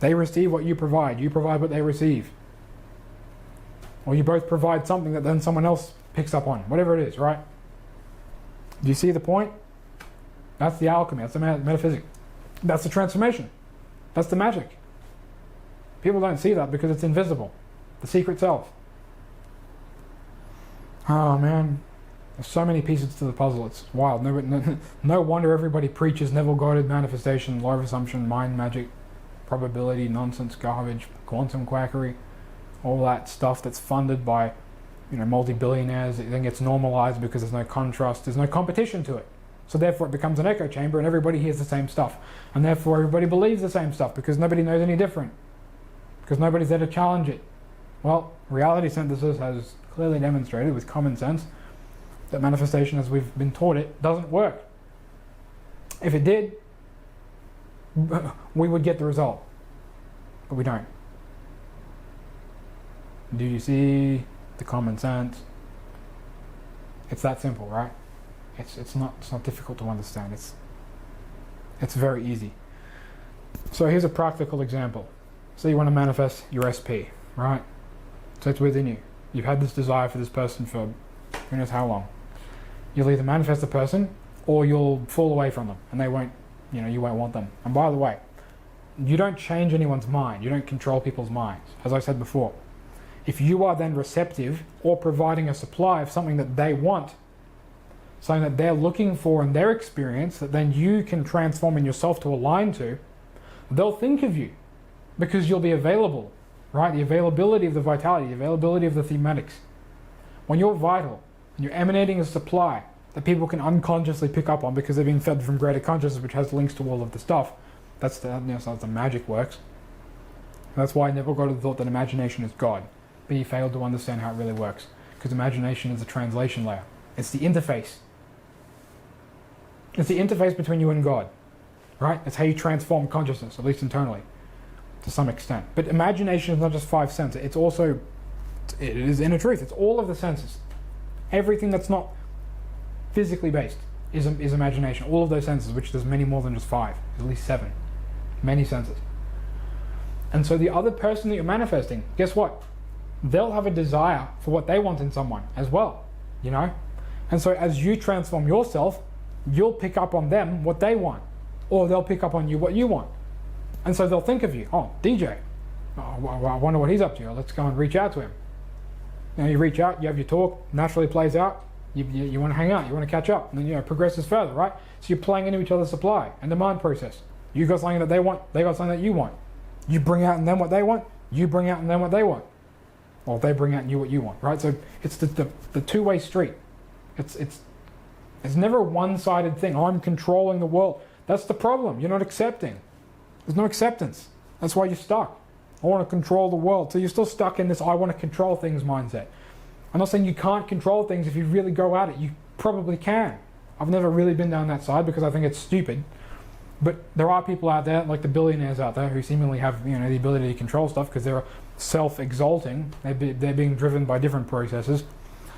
They receive what you provide. You provide what they receive. Or you both provide something that then someone else picks up on. Whatever it is, right? Do you see the point? That's the alchemy. That's the metaphysic. That's the transformation. That's the magic. People don't see that because it's invisible. The secret self. Oh man, there's so many pieces to the puzzle. It's wild. No wonder everybody preaches Neville Goddard, manifestation, law of assumption, mind magic, probability, nonsense, garbage, quantum quackery, all that stuff that's funded by, multi-billionaires. It then gets normalized because there's no contrast, there's no competition to it. So therefore it becomes an echo chamber and everybody hears the same stuff. And therefore everybody believes the same stuff because nobody knows any different. Because nobody's there to challenge it. Well, reality synthesis has clearly demonstrated with common sense that manifestation as we've been taught it doesn't work. If it did, we would get the result. But we don't. Do you see the common sense? It's that simple, right? It's not difficult to understand. It's very easy. So here's a practical example. So you want to manifest your SP, right? So it's within you. You've had this desire for this person for who knows how long. You'll either manifest the person or you'll fall away from them and they won't, you won't want them. And by the way, you don't change anyone's mind. You don't control people's minds. As I said before, if you are then receptive or providing a supply of something that they want, something that they're looking for in their experience that then you can transform in yourself to align to, they'll think of you because you'll be available, right? The availability of the vitality, the availability of the thematics. When you're vital and you're emanating a supply that people can unconsciously pick up on because they're being fed from greater consciousness, which has links to all of the stuff, that's how the magic works. And that's why Neville Goddard thought that imagination is God, but he failed to understand how it really works, because imagination is a translation layer. It's the interface. It's the interface between you and God, right? It's how you transform consciousness, at least internally, to some extent. But imagination is not just 5 senses. It's also, it is inner truth. It's all of the senses. Everything that's not physically based is imagination. All of those senses, which there's many more than just 5, at least 7, many senses. And so the other person that you're manifesting, guess what? They'll have a desire for what they want in someone as well, And so as you transform yourself, you'll pick up on them what they want, or they'll pick up on you what you want. And so they'll think of you, oh, DJ, I wonder what he's up to. Let's go and reach out to him. You reach out, you have your talk, naturally plays out, you want to hang out, you want to catch up, and then it progresses further, right? So you're playing into each other's supply and demand process. You got something that they want, they got something that you want. You bring out in them what they want, you bring out in them what they want. Or they bring out in you what you want, right? So it's the two-way street. It's never a one-sided thing. I'm controlling the world. That's the problem. You're not accepting. There's no acceptance. That's why you're stuck. I want to control the world. So you're still stuck in this I want to control things mindset. I'm not saying you can't control things if you really go at it. You probably can. I've never really been down that side because I think it's stupid. But there are people out there, like the billionaires out there, who seemingly have the ability to control stuff because they're self-exalting. They're being driven by different processes.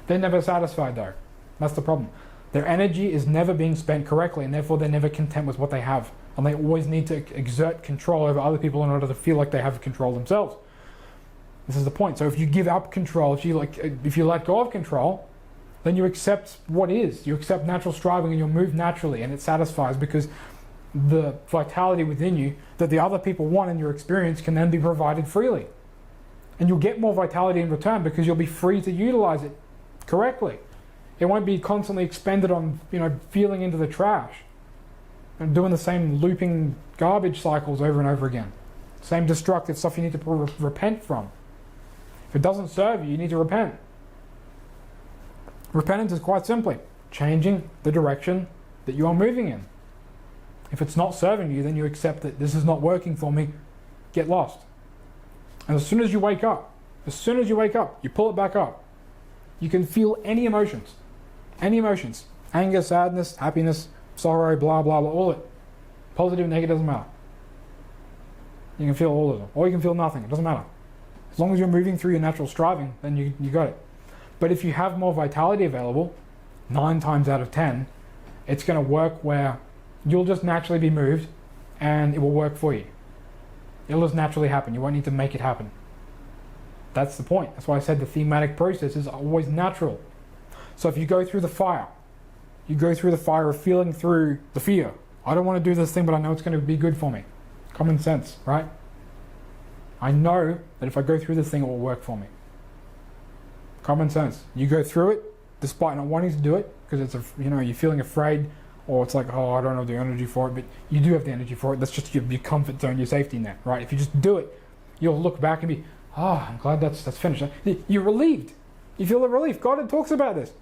They're never satisfied though. That's the problem. Their energy is never being spent correctly, and therefore they're never content with what they have. And they always need to exert control over other people in order to feel like they have control themselves. This is the point. So if you give up control, if you let go of control, then you accept what is. You accept natural striving and you'll move naturally, and it satisfies because the vitality within you that the other people want in your experience can then be provided freely. And you'll get more vitality in return because you'll be free to utilize it correctly. It won't be constantly expended on, feeling into the trash and doing the same looping garbage cycles over and over again. Same destructive stuff you need to repent from. If it doesn't serve you, you need to repent. Repentance is quite simply changing the direction that you are moving in. If it's not serving you, then you accept that this is not working for me, get lost. And as soon as you wake up, you pull it back up. You can feel any emotions. Anger, sadness, happiness, sorrow, blah, blah, blah, all of it. Positive, negative, doesn't matter. You can feel all of them. Or you can feel nothing, it doesn't matter. As long as you're moving through your natural striving, then you got it. But if you have more vitality available, 9 times out of 10, it's going to work where you'll just naturally be moved and it will work for you. It'll just naturally happen. You won't need to make it happen. That's the point. That's why I said the thematic process is always natural. So if you go through the fire You go through the fire of feeling through the fear. I don't want to do this thing, but I know it's going to be good for me. Common sense, right? I know that if I go through this thing, it will work for me. Common sense. You go through it despite not wanting to do it because it's you're feeling afraid, or it's like, oh, I don't have the energy for it, but you do have the energy for it. That's just your comfort zone, your safety net, right? If you just do it, you'll look back and be, oh, I'm glad that's finished. You're relieved. You feel the relief. Goddard talks about this.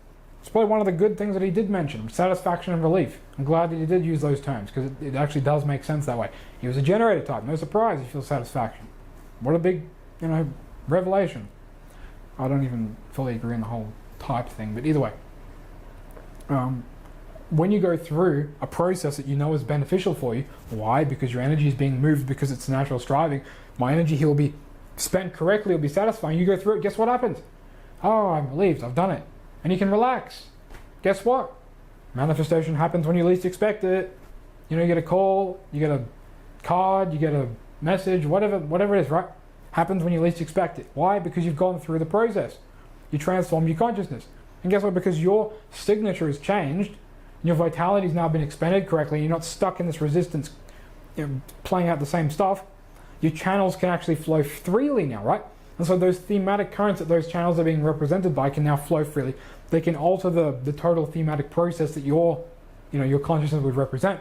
It's probably one of the good things that he did mention, satisfaction and relief. I'm glad that he did use those terms because it actually does make sense that way. He was a generator type. No surprise he feels satisfaction. What a big, revelation. I don't even fully agree on the whole type thing, but either way. When you go through a process that you know is beneficial for you, why? Because your energy is being moved because it's natural striving. My energy here will be spent correctly, will be satisfying. You go through it, guess what happens? Oh, I'm relieved, I've done it. And you can relax. Guess what? Manifestation happens when you least expect it. You get a call, you get a card, you get a message, whatever it is, right? Happens when you least expect it. Why? Because you've gone through the process. You transform your consciousness. And guess what? Because your signature has changed, your vitality has now been expended correctly, you're not stuck in this resistance, playing out the same stuff, your channels can actually flow freely now, right? And so those thematic currents that those channels are being represented by can now flow freely. They can alter the total thematic process that your consciousness would represent.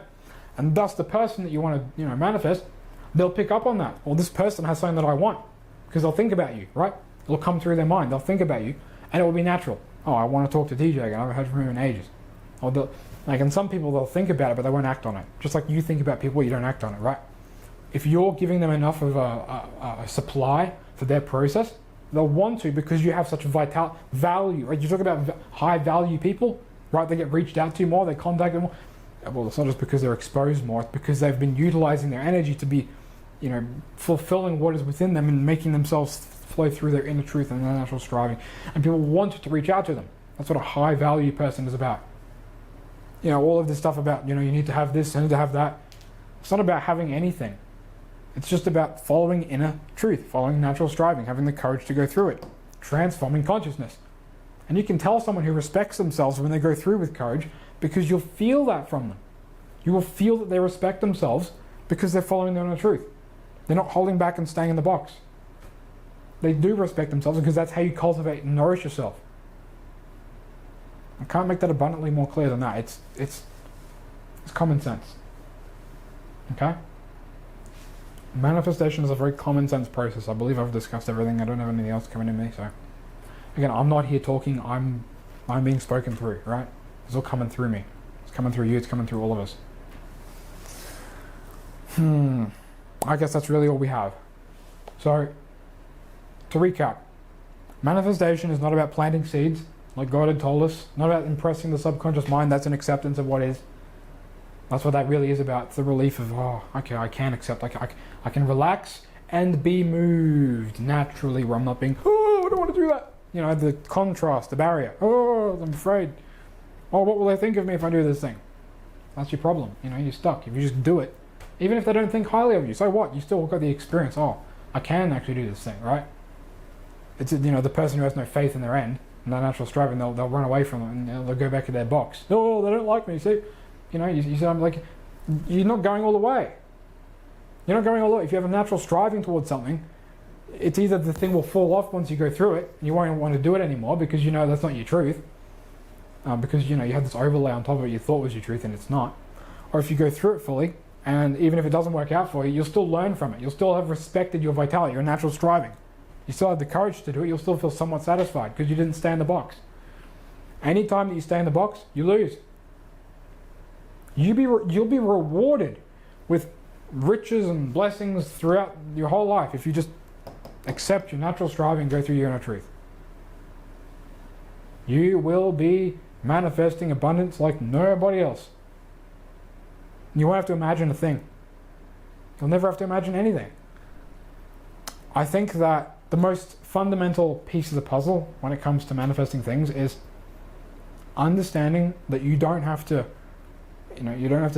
And thus the person that you want to manifest, they'll pick up on that. Well, this person has something that I want, because they'll think about you, right? It'll come through their mind. They'll think about you, and it will be natural. Oh, I want to talk to DJ again. I haven't heard from him in ages. Or and some people, they'll think about it, but they won't act on it. Just like you think about people, you don't act on it, right? If you're giving them enough of a supply for their process, they'll want to, because you have such vital value, right? You talk about high value people, right? They get reached out to more, they contact them more. Well, it's not just because they're exposed more, it's because they've been utilizing their energy to be, fulfilling what is within them and making themselves flow through their inner truth and their natural striving. And people want to reach out to them. That's what a high value person is about. All of this stuff about, you need to have this, you need to have that. It's not about having anything. It's just about following inner truth, following natural striving, having the courage to go through it, transforming consciousness. And you can tell someone who respects themselves when they go through with courage, because you'll feel that from them. You will feel that they respect themselves because they're following their inner truth. They're not holding back and staying in the box. They do respect themselves because that's how you cultivate and nourish yourself. I can't make that abundantly more clear than that. It's common sense. Okay? Manifestation is a very common sense process. I believe I've discussed everything. I don't have anything else coming to me. So, again, I'm not here talking. I'm being spoken through, right? It's all coming through me. It's coming through you. It's coming through all of us. I guess that's really all we have. So, to recap, manifestation is not about planting seeds, like God had told us. Not about impressing the subconscious mind. That's an acceptance of what is. That's what that really is about. It's the relief of, oh, okay, I can accept. I can relax and be moved naturally, where I'm not being, oh, I don't want to do that. The contrast, the barrier. Oh, I'm afraid. Oh, what will they think of me if I do this thing? That's your problem. You're stuck. If you just do it, even if they don't think highly of you, so what? You still got the experience. Oh, I can actually do this thing, right? It's the person who has no faith in their end, and their natural striving, they'll run away from it, and they'll go back to their box. Oh, they don't like me. See, you said, I'm like, you're not going all the way. You're not going all the way. If you have a natural striving towards something, it's either the thing will fall off once you go through it, and you won't want to do it anymore because that's not your truth. Because you had this overlay on top of it you thought was your truth and it's not. Or if you go through it fully, and even if it doesn't work out for you, you'll still learn from it. You'll still have respected your vitality, your natural striving. You still have the courage to do it. You'll still feel somewhat satisfied because you didn't stay in the box. Anytime that you stay in the box, you lose. You'll be rewarded with riches and blessings throughout your whole life if you just accept your natural striving and go through your inner truth. You will be manifesting abundance like nobody else. You won't have to imagine a thing. You'll never have to imagine anything. I think that the most fundamental piece of the puzzle when it comes to manifesting things is understanding that you don't have to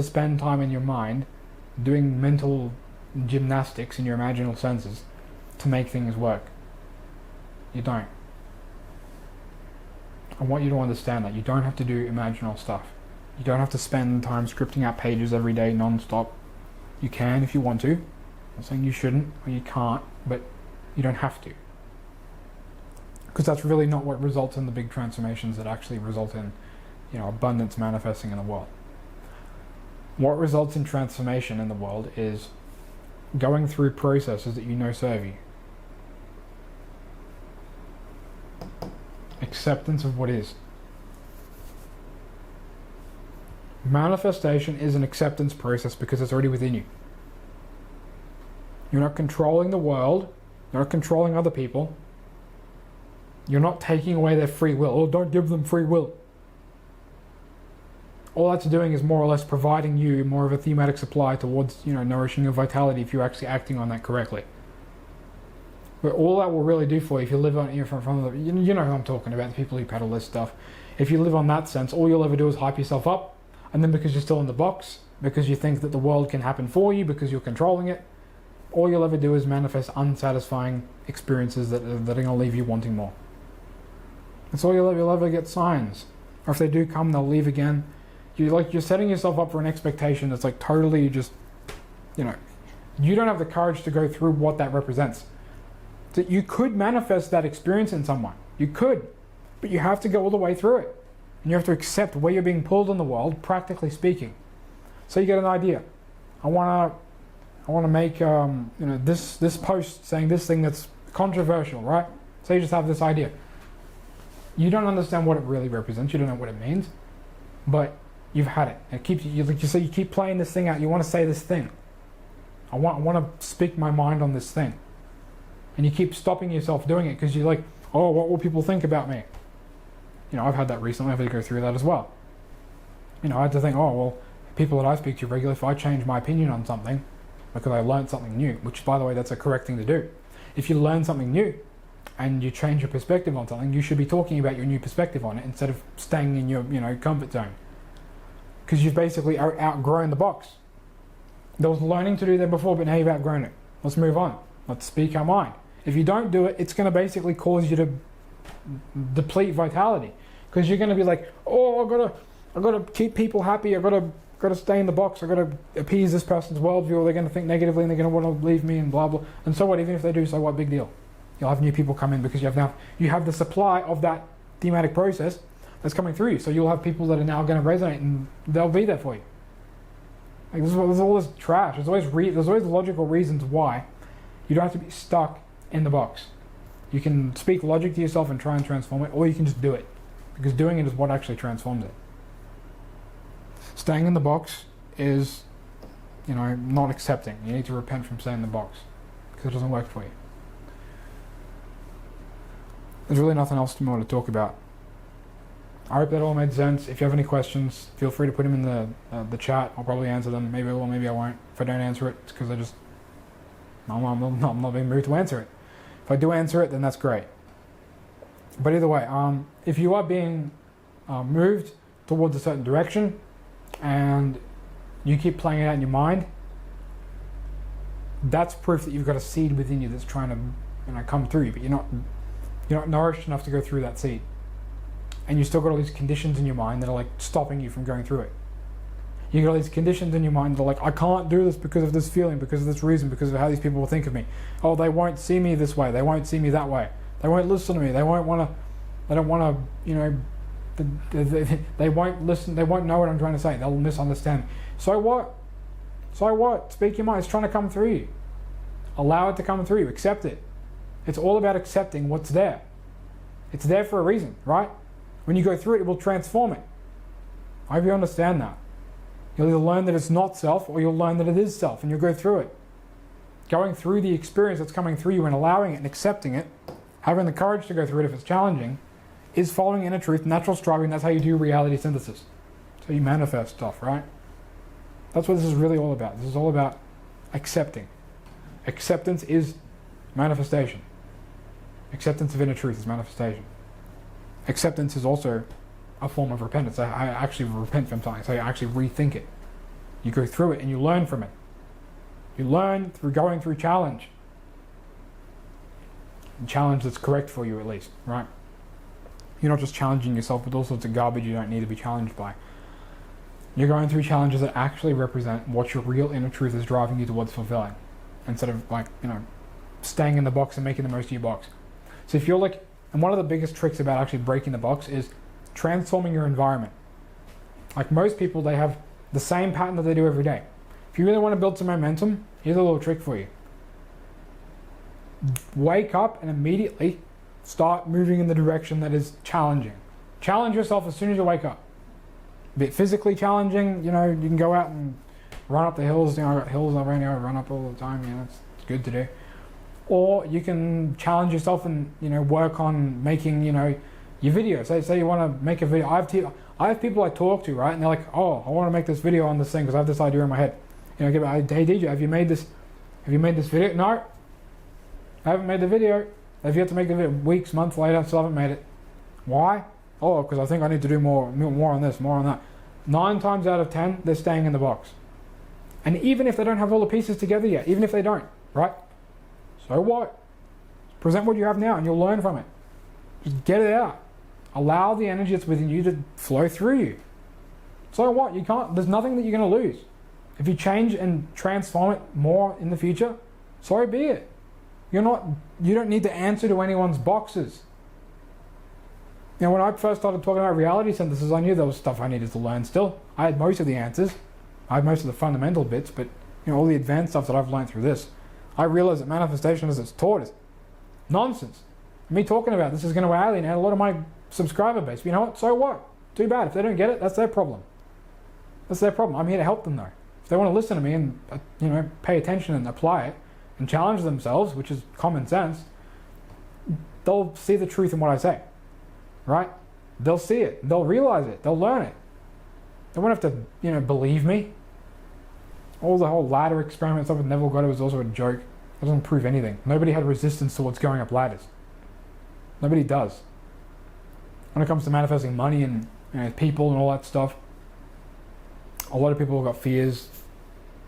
spend time in your mind doing mental gymnastics in your imaginal senses to make things work. You don't. I want you to understand that you don't have to do imaginal stuff. You don't have to spend time scripting out pages every day non-stop. You can if you want to. I'm not saying you shouldn't or you can't, but you don't have to. Because that's really not what results in the big transformations that actually result in, abundance manifesting in the world. What results in transformation in the world is going through processes that you know serve you. Acceptance of what is. Manifestation is an acceptance process because it's already within you. You're not controlling the world. You're not controlling other people. You're not taking away their free will. Oh, don't give them free will. All that's doing is more or less providing you more of a thematic supply towards, nourishing your vitality if you're actually acting on that correctly. But all that will really do for you if you live on, from the, you know who I'm talking about, the people who peddle this stuff. If you live on that sense, all you'll ever do is hype yourself up, and then because you're still in the box, because you think that the world can happen for you, because you're controlling it, all you'll ever do is manifest unsatisfying experiences that are going to leave you wanting more. That's all you'll ever get signs. Or if they do come, they'll leave again. You're setting yourself up for an expectation that's like totally just, you don't have the courage to go through what that represents. So you could manifest that experience in someone. You could, but you have to go all the way through it. And you have to accept where you're being pulled in the world, practically speaking. So you get an idea. I want to make this post saying this thing that's controversial, right? So you just have this idea. You don't understand what it really represents. You don't know what it means, but you've had it. It keeps you, like you say, you keep playing this thing out. You want to say this thing. I want to speak my mind on this thing, and you keep stopping yourself doing it because you're like, oh, what will people think about me? I've had that recently. I've had to go through that as well. I had to think, oh, well, people that I speak to regularly, if I change my opinion on something because I learned something new, which, by the way, that's a correct thing to do. If you learn something new and you change your perspective on something, you should be talking about your new perspective on it instead of staying in your, comfort zone. Because you've basically outgrown the box. There was learning to do there before, but now you've outgrown it. Let's move on. Let's speak our mind. If you don't do it, it's going to basically cause you to deplete vitality. Because you're going to be like, oh, I've got to keep people happy. I've got to stay in the box. I've got to appease this person's worldview, or they're going to think negatively and they're going to want to leave me and blah blah. And so what? Even if they do, so what? Big deal. You'll have new people come in because you have the supply of that thematic process that's coming through you. So you'll have people that are now going to resonate, and they'll be there for you. Like there's all this trash. There's always logical reasons why you don't have to be stuck in the box. You can speak logic to yourself and try and transform it, or you can just do it, because doing it is what actually transforms it. Staying in the box is, not accepting. You need to repent from staying in the box because it doesn't work for you. There's really nothing else more to talk about. I hope that all made sense. If you have any questions, feel free to put them in the chat. I'll probably answer them. Maybe I will, maybe I won't. If I don't answer it, it's because I'm not being moved to answer it. If I do answer it, then that's great. But either way, if you are being moved towards a certain direction and you keep playing it out in your mind, that's proof that you've got a seed within you that's trying to come through you, but you're not nourished enough to go through that seed. And you still got all these conditions in your mind that are like stopping you from going through it. You got all these conditions in your mind that are like, I can't do this because of this feeling, because of this reason, because of how these people will think of me. Oh, they won't see me this way. They won't see me that way. They won't listen to me. They don't want to, they won't listen. They won't know what I'm trying to say. They'll misunderstand. So what? So what? Speak your mind. It's trying to come through you. Allow it to come through you. Accept it. It's all about accepting what's there. It's there for a reason, right? When you go through it, it will transform it. I hope you understand that. You'll either learn that it's not self, or you'll learn that it is self, and you'll go through it. Going through the experience that's coming through you and allowing it and accepting it, having the courage to go through it if it's challenging, is following inner truth, natural striving. That's how you do reality synthesis. So you manifest stuff, right? That's what this is really all about. This is all about accepting. Acceptance is manifestation. Acceptance of inner truth is manifestation. Acceptance is also a form of repentance. I actually repent from something, so I actually rethink it. You go through it and you learn from it. You learn through going through challenge. A challenge that's correct for you, at least, right? You're not just challenging yourself with all sorts of garbage you don't need to be challenged by. You're going through challenges that actually represent what your real inner truth is driving you towards fulfilling, instead of like, staying in the box and making the most of your box. So if you're like, and one of the biggest tricks about actually breaking the box is transforming your environment. Like most people, they have the same pattern that they do every day. If you really want to build some momentum, here's a little trick for you. Wake up and immediately start moving in the direction that is challenging. Challenge yourself as soon as you wake up. A bit physically challenging, you can go out and run up the hills. I got hills around here I run up all the time. It's good to do. Or you can challenge yourself and work on making your videos. Say you want to make a video. I have people I talk to, right, and they're like, oh, I want to make this video on this thing because I have this idea in my head. Hey DJ, have you made this video? No, I haven't made the video. I've yet to make the video. Weeks, months later, I still haven't made it. Why? Oh, because I think I need to do more on this, more on that. 9 times out of 10, they're staying in the box. And even if they don't have all the pieces together yet, even if they don't, right? So what? Present what you have now and you'll learn from it. Just get it out. Allow the energy that's within you to flow through you. So what? There's nothing that you're going to lose. If you change and transform it more in the future, so be it. You don't need to answer to anyone's boxes. When I first started talking about reality synthesis, I knew there was stuff I needed to learn still. I had most of the answers. I had most of the fundamental bits, but all the advanced stuff that I've learned through this, I realized that manifestation as it's taught is nonsense. Me talking about this is going to alienate a lot of my subscriber base. But you know what? So what? Too bad. If they don't get it, that's their problem. That's their problem. I'm here to help them though. If they want to listen to me and pay attention and apply it and challenge themselves, which is common sense, they'll see the truth in what I say. Right? They'll see it. They'll realize it. They'll learn it. They won't have to, believe me. All the whole ladder experiment stuff with Neville Goddard was also a joke. It doesn't prove anything. Nobody had resistance towards going up ladders. Nobody does. When it comes to manifesting money and people and all that stuff, a lot of people have got fears,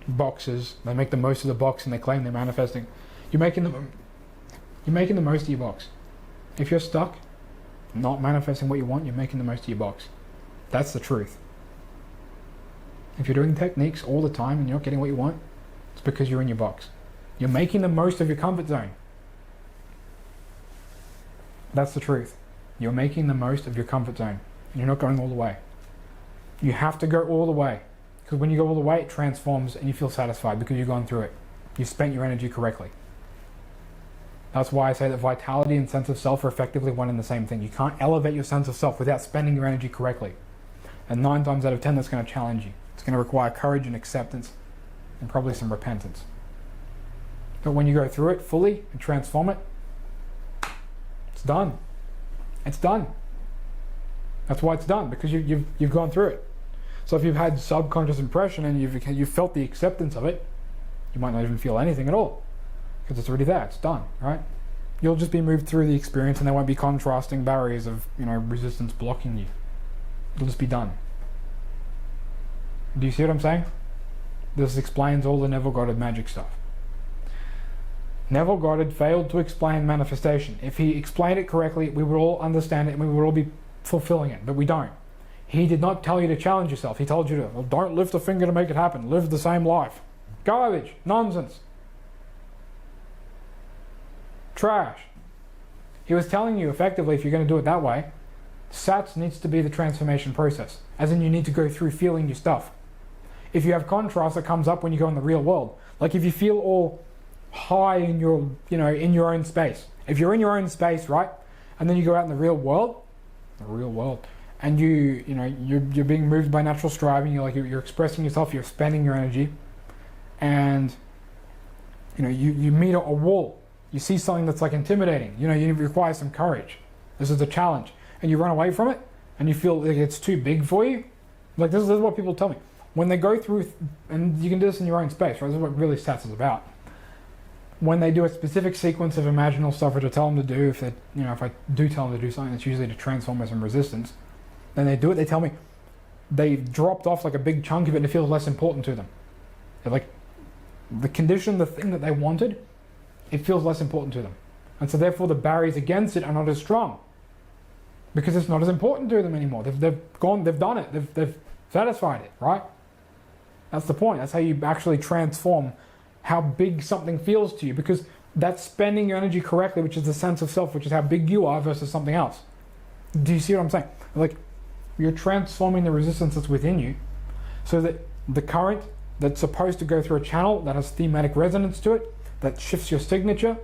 boxes. They make the most of the box and they claim they're manifesting. You're making the most of your box. If you're stuck, not manifesting what you want, you're making the most of your box. That's the truth. If you're doing techniques all the time and you're not getting what you want, it's because you're in your box. You're making the most of your comfort zone. That's the truth. You're making the most of your comfort zone. And you're not going all the way. You have to go all the way. Because when you go all the way, it transforms and you feel satisfied because you've gone through it. You've spent your energy correctly. That's why I say that vitality and sense of self are effectively one and the same thing. You can't elevate your sense of self without spending your energy correctly. And 9 times out of 10, that's going to challenge you. It's going to require courage and acceptance and probably some repentance. But when you go through it fully and transform it, it's done. It's done. That's why it's done, because you've gone through it. So if you've had subconscious impression and you've felt the acceptance of it, you might not even feel anything at all. Because it's already there, it's done, right? You'll just be moved through the experience and there won't be contrasting barriers of, resistance blocking you. It'll just be done. Do you see what I'm saying? This explains all the Neville Goddard magic stuff. Neville Goddard failed to explain manifestation. If he explained it correctly, we would all understand it and we would all be fulfilling it, but we don't. He did not tell you to challenge yourself. He told you to, well, don't lift a finger to make it happen. Live the same life. Garbage. Nonsense. Trash. He was telling you effectively, if you're going to do it that way, SATS needs to be the transformation process. As in, you need to go through feeling your stuff. If you have contrast that comes up when you go in the real world, like if you feel all high in your, in your own space. If you're in your own space, right, and then you go out in the real world, and you're being moved by natural striving. You're expressing yourself. You're spending your energy, and you meet a wall. You see something that's like intimidating. You require some courage. This is a challenge, and you run away from it, and you feel like it's too big for you. Like this is what people tell me when they go through, and you can do this in your own space. Right? This is what really SATS is about. When they do a specific sequence of imaginal stuff, which I tell them to do, if I do tell them to do something, that's usually to transform some resistance. Then they do it. They tell me they've dropped off like a big chunk of it, and it feels less important to them. They're like the condition, the thing that they wanted, it feels less important to them, and so therefore the barriers against it are not as strong because it's not as important to them anymore. They've done it. They've satisfied it, right? That's the point. That's how you actually transform how big something feels to you, because that's spending your energy correctly, which is the sense of self, which is how big you are versus something else. Do you see what I'm saying? Like, you're transforming the resistance that's within you so that the current that's supposed to go through a channel that has thematic resonance to it, that shifts your signature,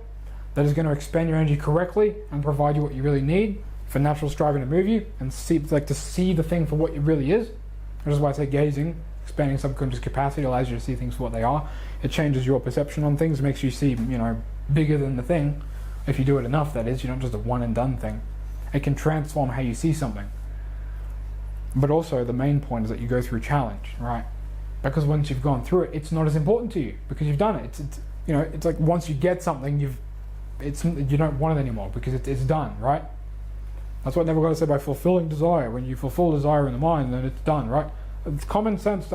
that is going to expend your energy correctly and provide you what you really need for natural striving to move you and see, like, to see the thing for what it really is. Which is why I say gazing, expanding subconscious capacity, allows you to see things for what they are. It changes your perception on things, makes you see, bigger than the thing. If you do it enough, that is. You're not just a one and done thing. It can transform how you see something. But also the main point is that you go through a challenge, right? Because once you've gone through it, it's not as important to you because you've done it. It's like once you get something, you don't want it anymore because it's done, right? That's what Neville Goddard said by fulfilling desire. When you fulfill desire in the mind, then it's done, right? It's common sense.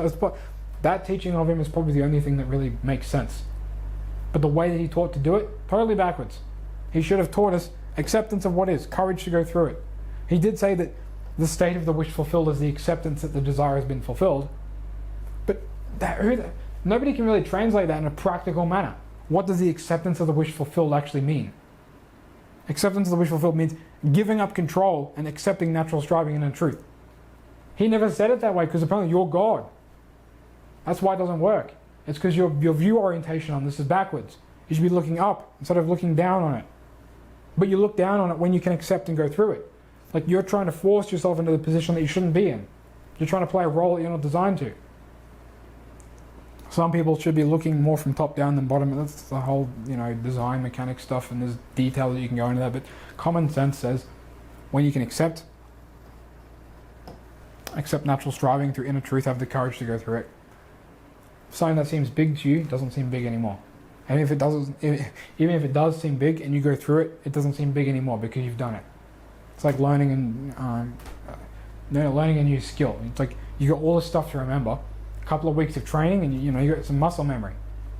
That teaching of him is probably the only thing that really makes sense. But the way that he taught to do it, totally backwards. He should have taught us acceptance of what is, courage to go through it. He did say that the state of the wish fulfilled is the acceptance that the desire has been fulfilled. But nobody can really translate that in a practical manner. What does the acceptance of the wish fulfilled actually mean? Acceptance of the wish fulfilled means giving up control and accepting natural striving and in truth. He never said it that way because apparently you're God. That's why it doesn't work. It's because your view orientation on this is backwards. You should be looking up instead of looking down on it. But you look down on it when you can accept and go through it. Like you're trying to force yourself into the position that you shouldn't be in. You're trying to play a role that you're not designed to. Some people should be looking more from top down than bottom. That's the whole, design mechanic stuff, and there's detail that you can go into that. But common sense says when you can accept natural striving through inner truth, have the courage to go through it. Something that seems big to you doesn't seem big anymore. And if it doesn't, even if it does seem big and you go through it, it doesn't seem big anymore because you've done it. It's like learning learning a new skill. It's like you got all this stuff to remember. A couple of weeks of training, and you got some muscle memory.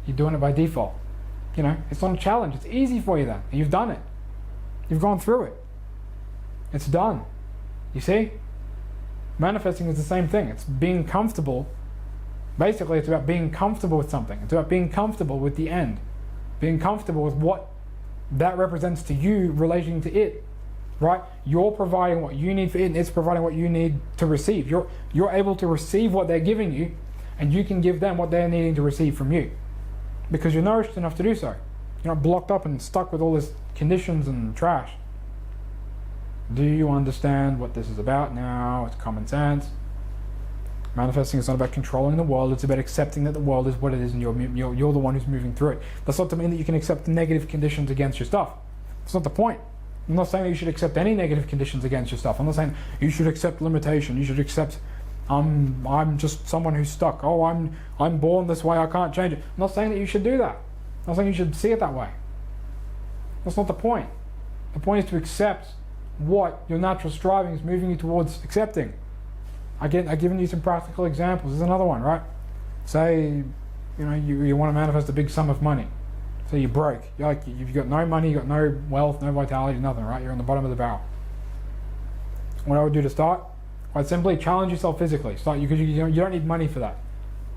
You're doing it by default. It's not a challenge. It's easy for you then. And you've done it. You've gone through it. It's done. You see? Manifesting is the same thing. It's being comfortable. Basically, it's about being comfortable with something. It's about being comfortable with the end. Being comfortable with what that represents to you relating to it. Right? You're providing what you need for it, and it's providing what you need to receive. You're able to receive what they're giving you, and you can give them what they're needing to receive from you. Because you're nourished enough to do so. You're not blocked up and stuck with all this conditions and trash. Do you understand what this is about now? It's common sense. Manifesting is not about controlling the world. It's about accepting that the world is what it is, and you're the one who's moving through it. That's not to mean that you can accept the negative conditions against your stuff. That's not the point. I'm not saying that you should accept any negative conditions against your stuff. I'm not saying you should accept limitation. You should accept I'm just someone who's stuck. Oh, I'm born this way. I can't change it. I'm not saying that you should do that. I'm not saying you should see it that way. That's not the point. The point is to accept what your natural striving is moving you towards accepting. I've given you some practical examples. There's another one, right? Say, you want to manifest a big sum of money. So you're broke. You've got no money, you've got no wealth, no vitality, nothing, right? You're on the bottom of the barrel. What I would do to start, I'd simply challenge yourself physically. Because you don't need money for that.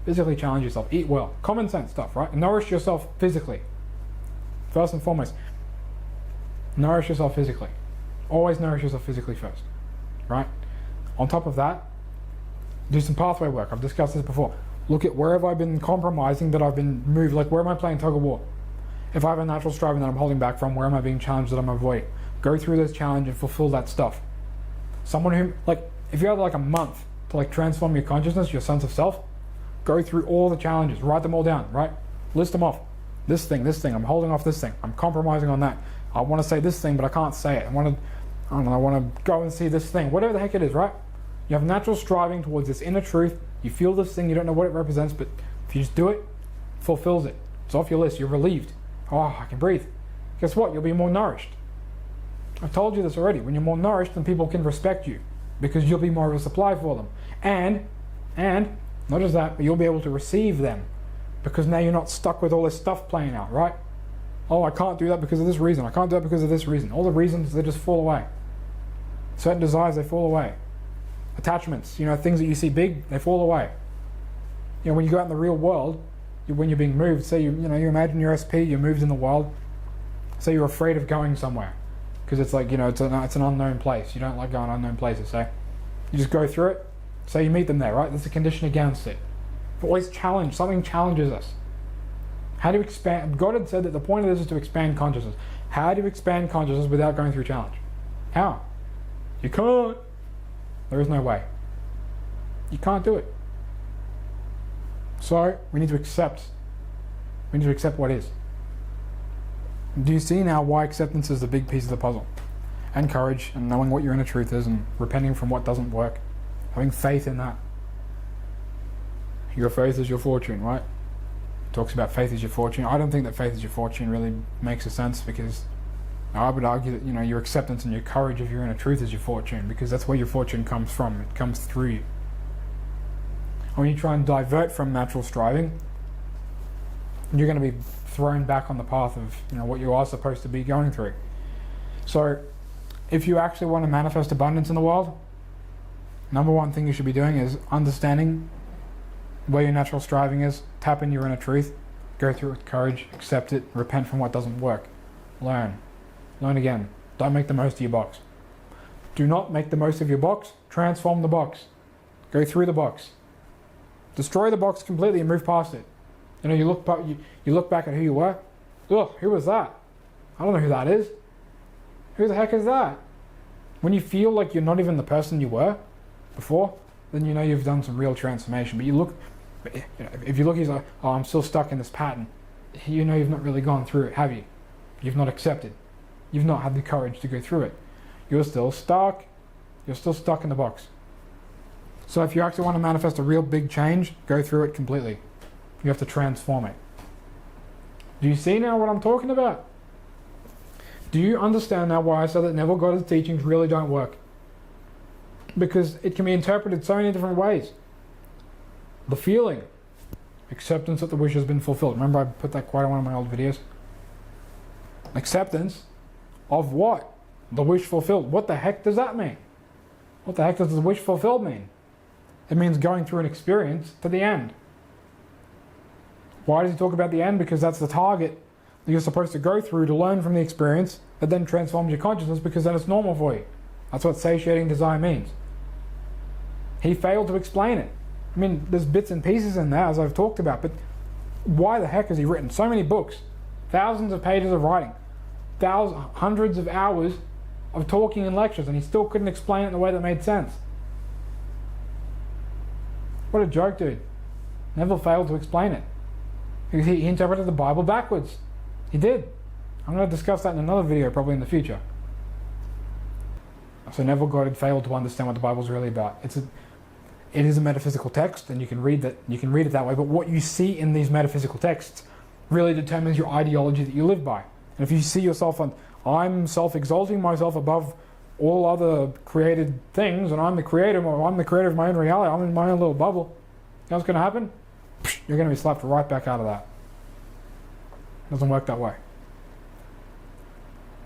Physically challenge yourself. Eat well. Common sense stuff, right? Nourish yourself physically. First and foremost, nourish yourself physically. Always nourish yourself physically first, right? On top of that, do some pathway work. I've discussed this before. Look at where have I been compromising, that I've been moved, like where am I playing tug of war? If I have a natural striving that I'm holding back from, where am I being challenged that I'm avoiding? Go through those challenges and fulfill that stuff. Someone who, if you have a month to transform your consciousness, your sense of self, go through all the challenges, write them all down, right? List them off. This thing, I'm holding off this thing, I'm compromising on that. I want to say this thing, but I can't say it. I want to go and see this thing, whatever the heck it is, right? You have natural striving towards this inner truth. You feel this thing, you don't know what it represents, but if you just do it, fulfills it. It's off your list, you're relieved. Oh, I can breathe. Guess what? You'll be more nourished. I've told you this already. When you're more nourished, then people can respect you because you'll be more of a supply for them. And not just that, but you'll be able to receive them because now you're not stuck with all this stuff playing out, right? Oh, I can't do that because of this reason. I can't do that because of this reason. All the reasons, they just fall away. Certain desires, they fall away. attachments. Things that you see big, they fall away. When you go out in the real world, when you're being moved, say you imagine your SP, you're moved in the world. Say you're afraid of going somewhere because it's like it's an unknown place. You don't like going unknown places. So you just go through it. Say you meet them there, right? There's a condition against it. But always challenge. Something challenges us. How do you expand? Goddard said that the point of this is to expand consciousness. How do you expand consciousness without going through challenge? How? You can't. There is no way. You can't do it. So we need to accept. We need to accept what is. Do you see now why acceptance is the big piece of the puzzle? And courage, and knowing what your inner truth is, and repenting from what doesn't work. Having faith in that. Your faith is your fortune, right? Talks about faith is your fortune. I don't think that faith is your fortune really makes a sense, because I would argue that your acceptance and your courage of your inner truth is your fortune, because that's where your fortune comes from. It comes through you. When you try and divert from natural striving, you're going to be thrown back on the path of what you are supposed to be going through. So if you actually want to manifest abundance in the world, number one thing you should be doing is understanding where your natural striving is, tap into your inner truth, go through it with courage, accept it, repent from what doesn't work. Learn again. Don't make the most of your box. Do not make the most of your box. Transform the box. Go through the box. Destroy the box completely and move past it. You look back at who you were. Ugh, who was that? I don't know who that is. Who the heck is that? When you feel like you're not even the person you were before, then you've done some real transformation. But if you look, he's like, oh, I'm still stuck in this pattern. You've not really gone through it, have you? You've not accepted. You've not had the courage to go through it. You're still stuck. You're still stuck in the box. So if you actually want to manifest a real big change, go through it completely. You have to transform it. Do you see now what I'm talking about? Do you understand now why I said that Neville Goddard's teachings really don't work? Because it can be interpreted so many different ways. The feeling, acceptance that the wish has been fulfilled. Remember I put that quote in one of my old videos? Acceptance of what? The wish fulfilled. What the heck does that mean? What the heck does the wish fulfilled mean? It means going through an experience to the end. Why does he talk about the end? Because that's the target that you're supposed to go through to learn from the experience that then transforms your consciousness, because then it's normal for you. That's what satiating desire means. He failed to explain it. I mean, there's bits and pieces in there, as I've talked about, but why the heck has he written so many books, thousands of pages of writing, hundreds of hours of talking and lectures, and he still couldn't explain it in a way that made sense? What a joke, dude. Neville failed to explain it. He interpreted the Bible backwards. He did. I'm going to discuss that in another video, probably in the future. So Neville Goddard failed to understand what the Bible is really about. It is a metaphysical text, and you can read it that way. But what you see in these metaphysical texts really determines your ideology that you live by. And if you see yourself I'm self-exalting myself above all other created things, and I'm the creator of my own reality, I'm in my own little bubble, you know what's going to happen? You're going to be slapped right back out of that. It doesn't work that way.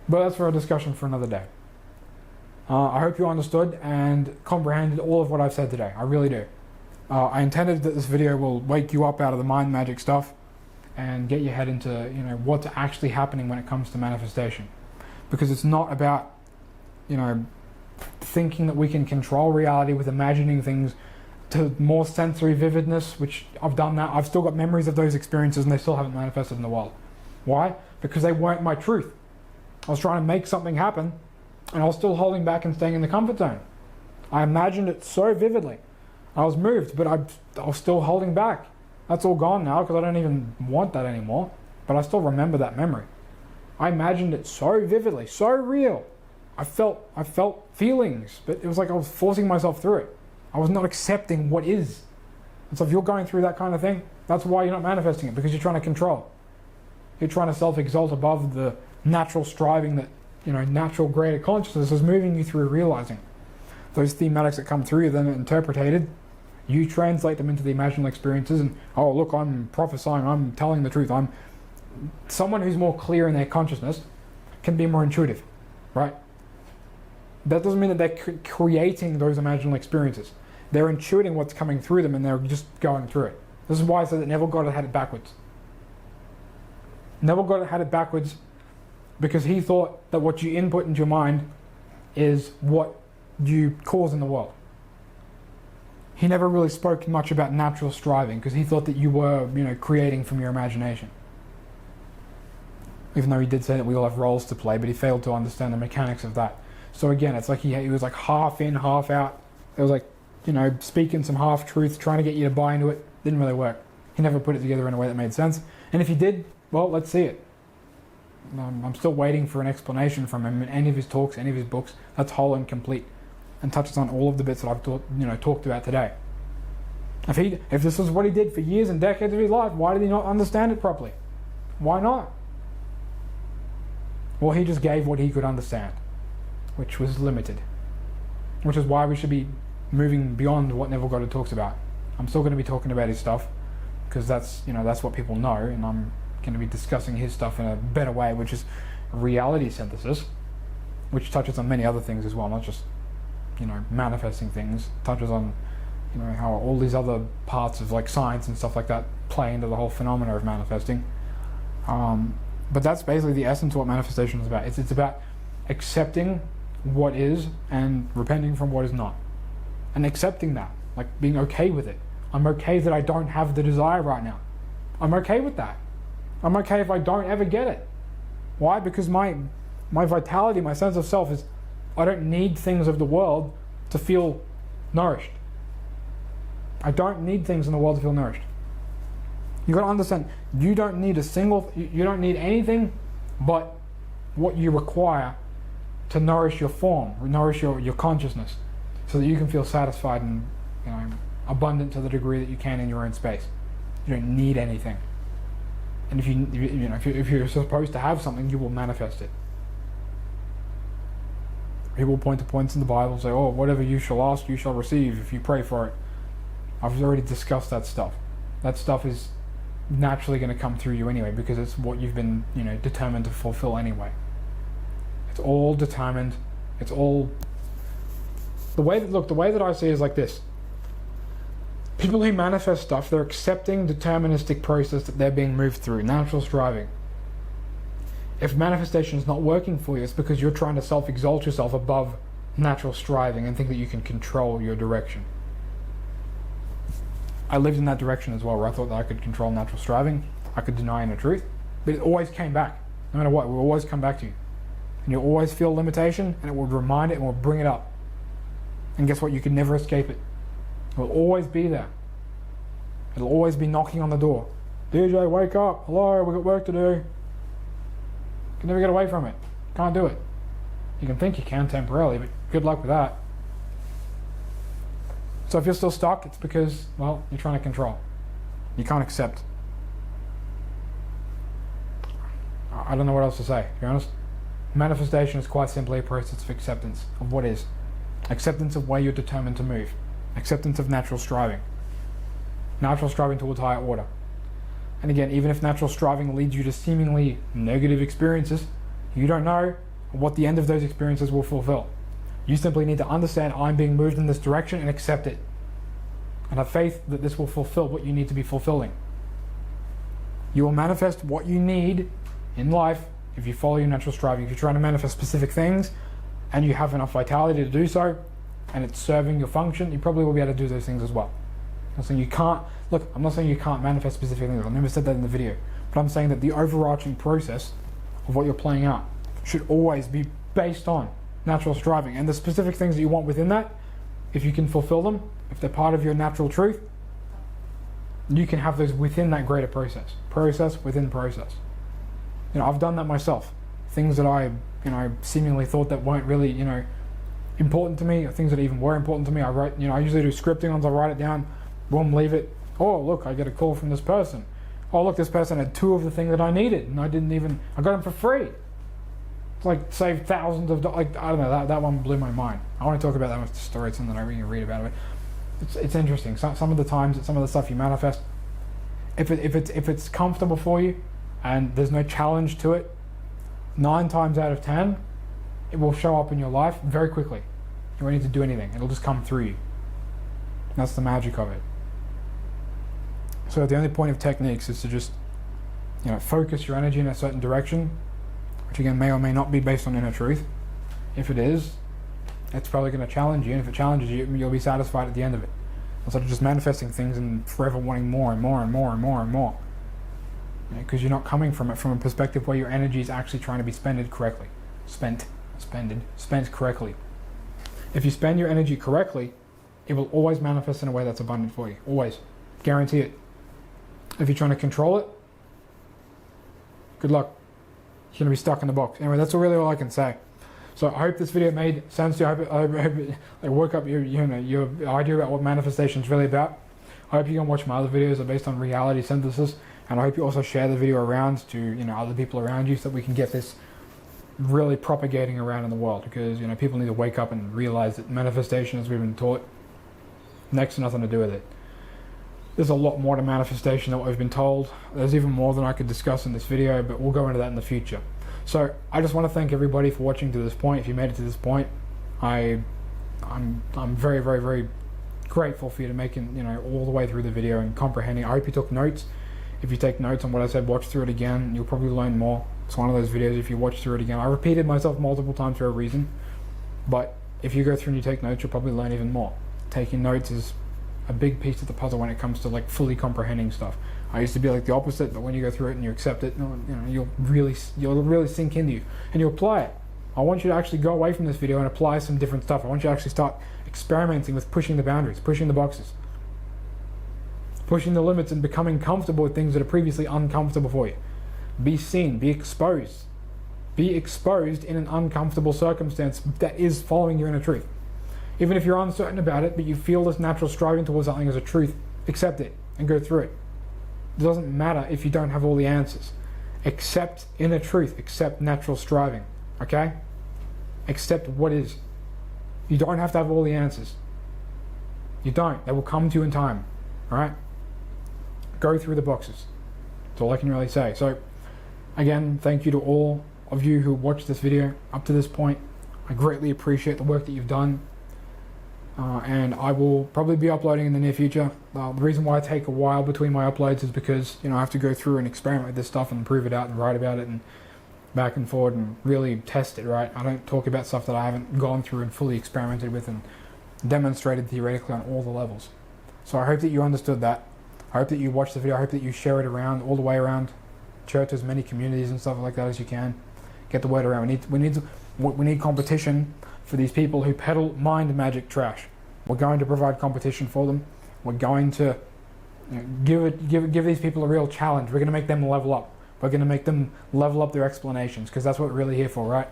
But that's for a discussion for another day. I hope you understood and comprehended all of what I've said today. I really do. I intended that this video will wake you up out of the mind magic stuff and get your head into what's actually happening when it comes to manifestation. Because it's not about thinking that we can control reality with imagining things to more sensory vividness, which I've done that. I've still got memories of those experiences and they still haven't manifested in the world. Why? Because they weren't my truth. I was trying to make something happen and I was still holding back and staying in the comfort zone. I imagined it so vividly. I was moved, but I was still holding back. That's all gone now because I don't even want that anymore, but I still remember that memory. I imagined it so vividly, so real. I felt feelings, but it was like I was forcing myself through it. I was not accepting what is. And so if you're going through that kind of thing, that's why you're not manifesting it, because you're trying to control. You're trying to self-exalt above the natural striving that, natural greater consciousness is moving you through realizing. Those thematics that come through, then interpreted, you translate them into the imaginal experiences and, oh, look, I'm prophesying, I'm telling the truth. I'm someone who's more clear in their consciousness can be more intuitive, right? That doesn't mean that they're creating those imaginal experiences. They're intuiting what's coming through them and they're just going through it. This is why I said that Neville Goddard had it backwards. Neville Goddard had it backwards because he thought that what you input into your mind is what you cause in the world. He never really spoke much about natural striving because he thought that you were, creating from your imagination. Even though he did say that we all have roles to play, but he failed to understand the mechanics of that. So again, it's like he was like half in, half out. It was like, speaking some half-truths, trying to get you to buy into it. Didn't really work. He never put it together in a way that made sense. And if he did, well, let's see it. I'm still waiting for an explanation from him in any of his talks, any of his books that's whole and complete and touches on all of the bits that I've talked about today. If this was what he did for years and decades of his life, why did he not understand it properly? Why not? Well, he just gave what he could understand, which was limited. Which is why we should be moving beyond what Neville Goddard talks about. I'm still going to be talking about his stuff because that's what people know, and I'm going to be discussing his stuff in a better way, which is reality synthesis, which touches on many other things as well, not just manifesting things. Touches on how all these other parts of like science and stuff like that play into the whole phenomena of manifesting. But that's basically the essence of what manifestation is about. It's about accepting what is and repenting from what is not, and accepting that, like being okay with it. I'm okay that I don't have the desire right now. I'm okay with that. I'm okay if I don't ever get it. Why? Because my vitality, my sense of self is, I don't need things of the world to feel nourished. I don't need things in the world to feel nourished. You got to understand, you don't need you don't need anything but what you require to nourish your form, nourish your consciousness, so that you can feel satisfied and abundant to the degree that you can in your own space. You don't need anything. And if you're supposed to have something, you will manifest it. People point to points in the Bible and say, "Oh, whatever you shall ask, you shall receive if you pray for it." I've already discussed that stuff. That stuff is naturally going to come through you anyway, because it's what you've been, determined to fulfill anyway. It's all determined. It's all the way that I see it is like this. People who manifest stuff, they're accepting deterministic process that they're being moved through, natural striving. If manifestation is not working for you, it's because you're trying to self-exalt yourself above natural striving and think that you can control your direction. I lived in that direction as well, where I thought that I could control natural striving, I could deny inner truth, but it always came back. No matter what, it will always come back to you. And you'll always feel limitation, and it will remind it and will bring it up. And guess what? You can never escape it. It will always be there. It'll always be knocking on the door. DJ, wake up. Hello, we've got work to do. You can never get away from it. Can't do it. You can think you can temporarily, but good luck with that. So if you're still stuck, it's because, well, you're trying to control. You can't accept. I don't know what else to say, to be honest. Manifestation is quite simply a process of acceptance of what is. Acceptance of where you're determined to move. Acceptance of natural striving. Natural striving towards higher order. And again, even if natural striving leads you to seemingly negative experiences, you don't know what the end of those experiences will fulfill. You simply need to understand, I'm being moved in this direction, and accept it. And have faith that this will fulfill what you need to be fulfilling. You will manifest what you need in life if you follow your natural striving. If you're trying to manifest specific things and you have enough vitality to do so, and it's serving your function, you probably will be able to do those things as well. I'm not saying you can't. Look, I'm not saying you can't manifest specific things. I never said that in the video. But I'm saying that the overarching process of what you're playing out should always be based on natural striving. And the specific things that you want within that, if you can fulfill them, if they're part of your natural truth, you can have those within that greater process. Process within process. I've done that myself. Things that I, seemingly thought that weren't really, important to me, or things that even were important to me, I wrote, I usually do scripting ones, I write it down, boom, leave it. Oh, look, I get a call from this person. Oh, look, this person had 2 of the thing that I needed, and I got them for free. It's like saved thousands of dollars. I don't know, that one blew my mind. I want to talk about that with the story, it's something I really read about it. It's interesting. Some of the times, some of the stuff you manifest, if it's comfortable for you, and there's no challenge to it, 9 times out of 10, it will show up in your life very quickly. You won't need to do anything. It'll just come through you. That's the magic of it. So the only point of techniques is to just, focus your energy in a certain direction, which again may or may not be based on inner truth. If it is, it's probably going to challenge you, and if it challenges you, you'll be satisfied at the end of it. Instead of just manifesting things and forever wanting more and more and more and more and more. Because you're not coming from it from a perspective where your energy is actually trying to be spent correctly. Spent correctly. If you spend your energy correctly, it will always manifest in a way that's abundant for you. Always. Guarantee it. If you're trying to control it, good luck. You're going to be stuck in the box. Anyway, that's really all I can say. So I hope this video made sense to you. I hope it woke up your idea about what manifestation is really about. I hope you can watch my other videos that are based on reality synthesis, and I hope you also share the video around to other people around you so that we can get this really propagating around in the world, because people need to wake up and realize that manifestation, as we've been taught, next to nothing to do with it. There's a lot more to manifestation than what we've been told. There's even more than I could discuss in this video, but we'll go into that in the future. So I just want to thank everybody for watching to this point. If you made it to this point, I'm very, very, very grateful for you to making all the way through the video and comprehending. I hope you took notes. If you take notes on what I said, watch through it again. You'll probably learn more. It's one of those videos, if you watch through it again. I repeated myself multiple times for a reason, but if you go through and you take notes, you'll probably learn even more. Taking notes is a big piece of the puzzle when it comes to fully comprehending stuff. I used to be like the opposite, but when you go through it and you accept it, you'll really sink into you and you apply it. I want you to actually go away from this video and apply some different stuff. I want you to actually start experimenting with pushing the boundaries, pushing the boxes, pushing the limits, and becoming comfortable with things that are previously uncomfortable for you. Be seen, be exposed. Be exposed in an uncomfortable circumstance that is following your inner truth. Even if you're uncertain about it, but you feel this natural striving towards something as a truth, accept it and go through it. It doesn't matter if you don't have all the answers. Accept inner truth, accept natural striving, okay? Accept what is. You don't have to have all the answers. You don't. They will come to you in time, alright? Go through the boxes. That's all I can really say. So, again, thank you to all of you who watched this video up to this point. I greatly appreciate the work that you've done. And I will probably be uploading in the near future. The reason why I take a while between my uploads is because I have to go through and experiment with this stuff and prove it out and write about it and back and forward and really test it, right? I don't talk about stuff that I haven't gone through and fully experimented with and demonstrated theoretically on all the levels. So I hope that you understood that. I hope that you watched the video. I hope that you share it around, all the way around, share it to as many communities and stuff like that as you can. Get the word around. We need competition for these people who peddle mind magic trash. We're going to provide competition for them. We're going to give these people a real challenge. We're going to make them level up. We're going to make them level up their explanations, because that's what we're really here for, right?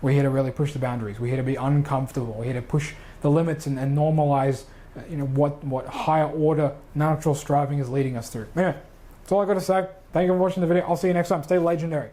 We're here to really push the boundaries. We're here to be uncomfortable. We're here to push the limits and normalize what higher order natural striving is leading us through. Anyway, that's all I got to say. Thank you for watching the video. I'll see you next time. Stay legendary.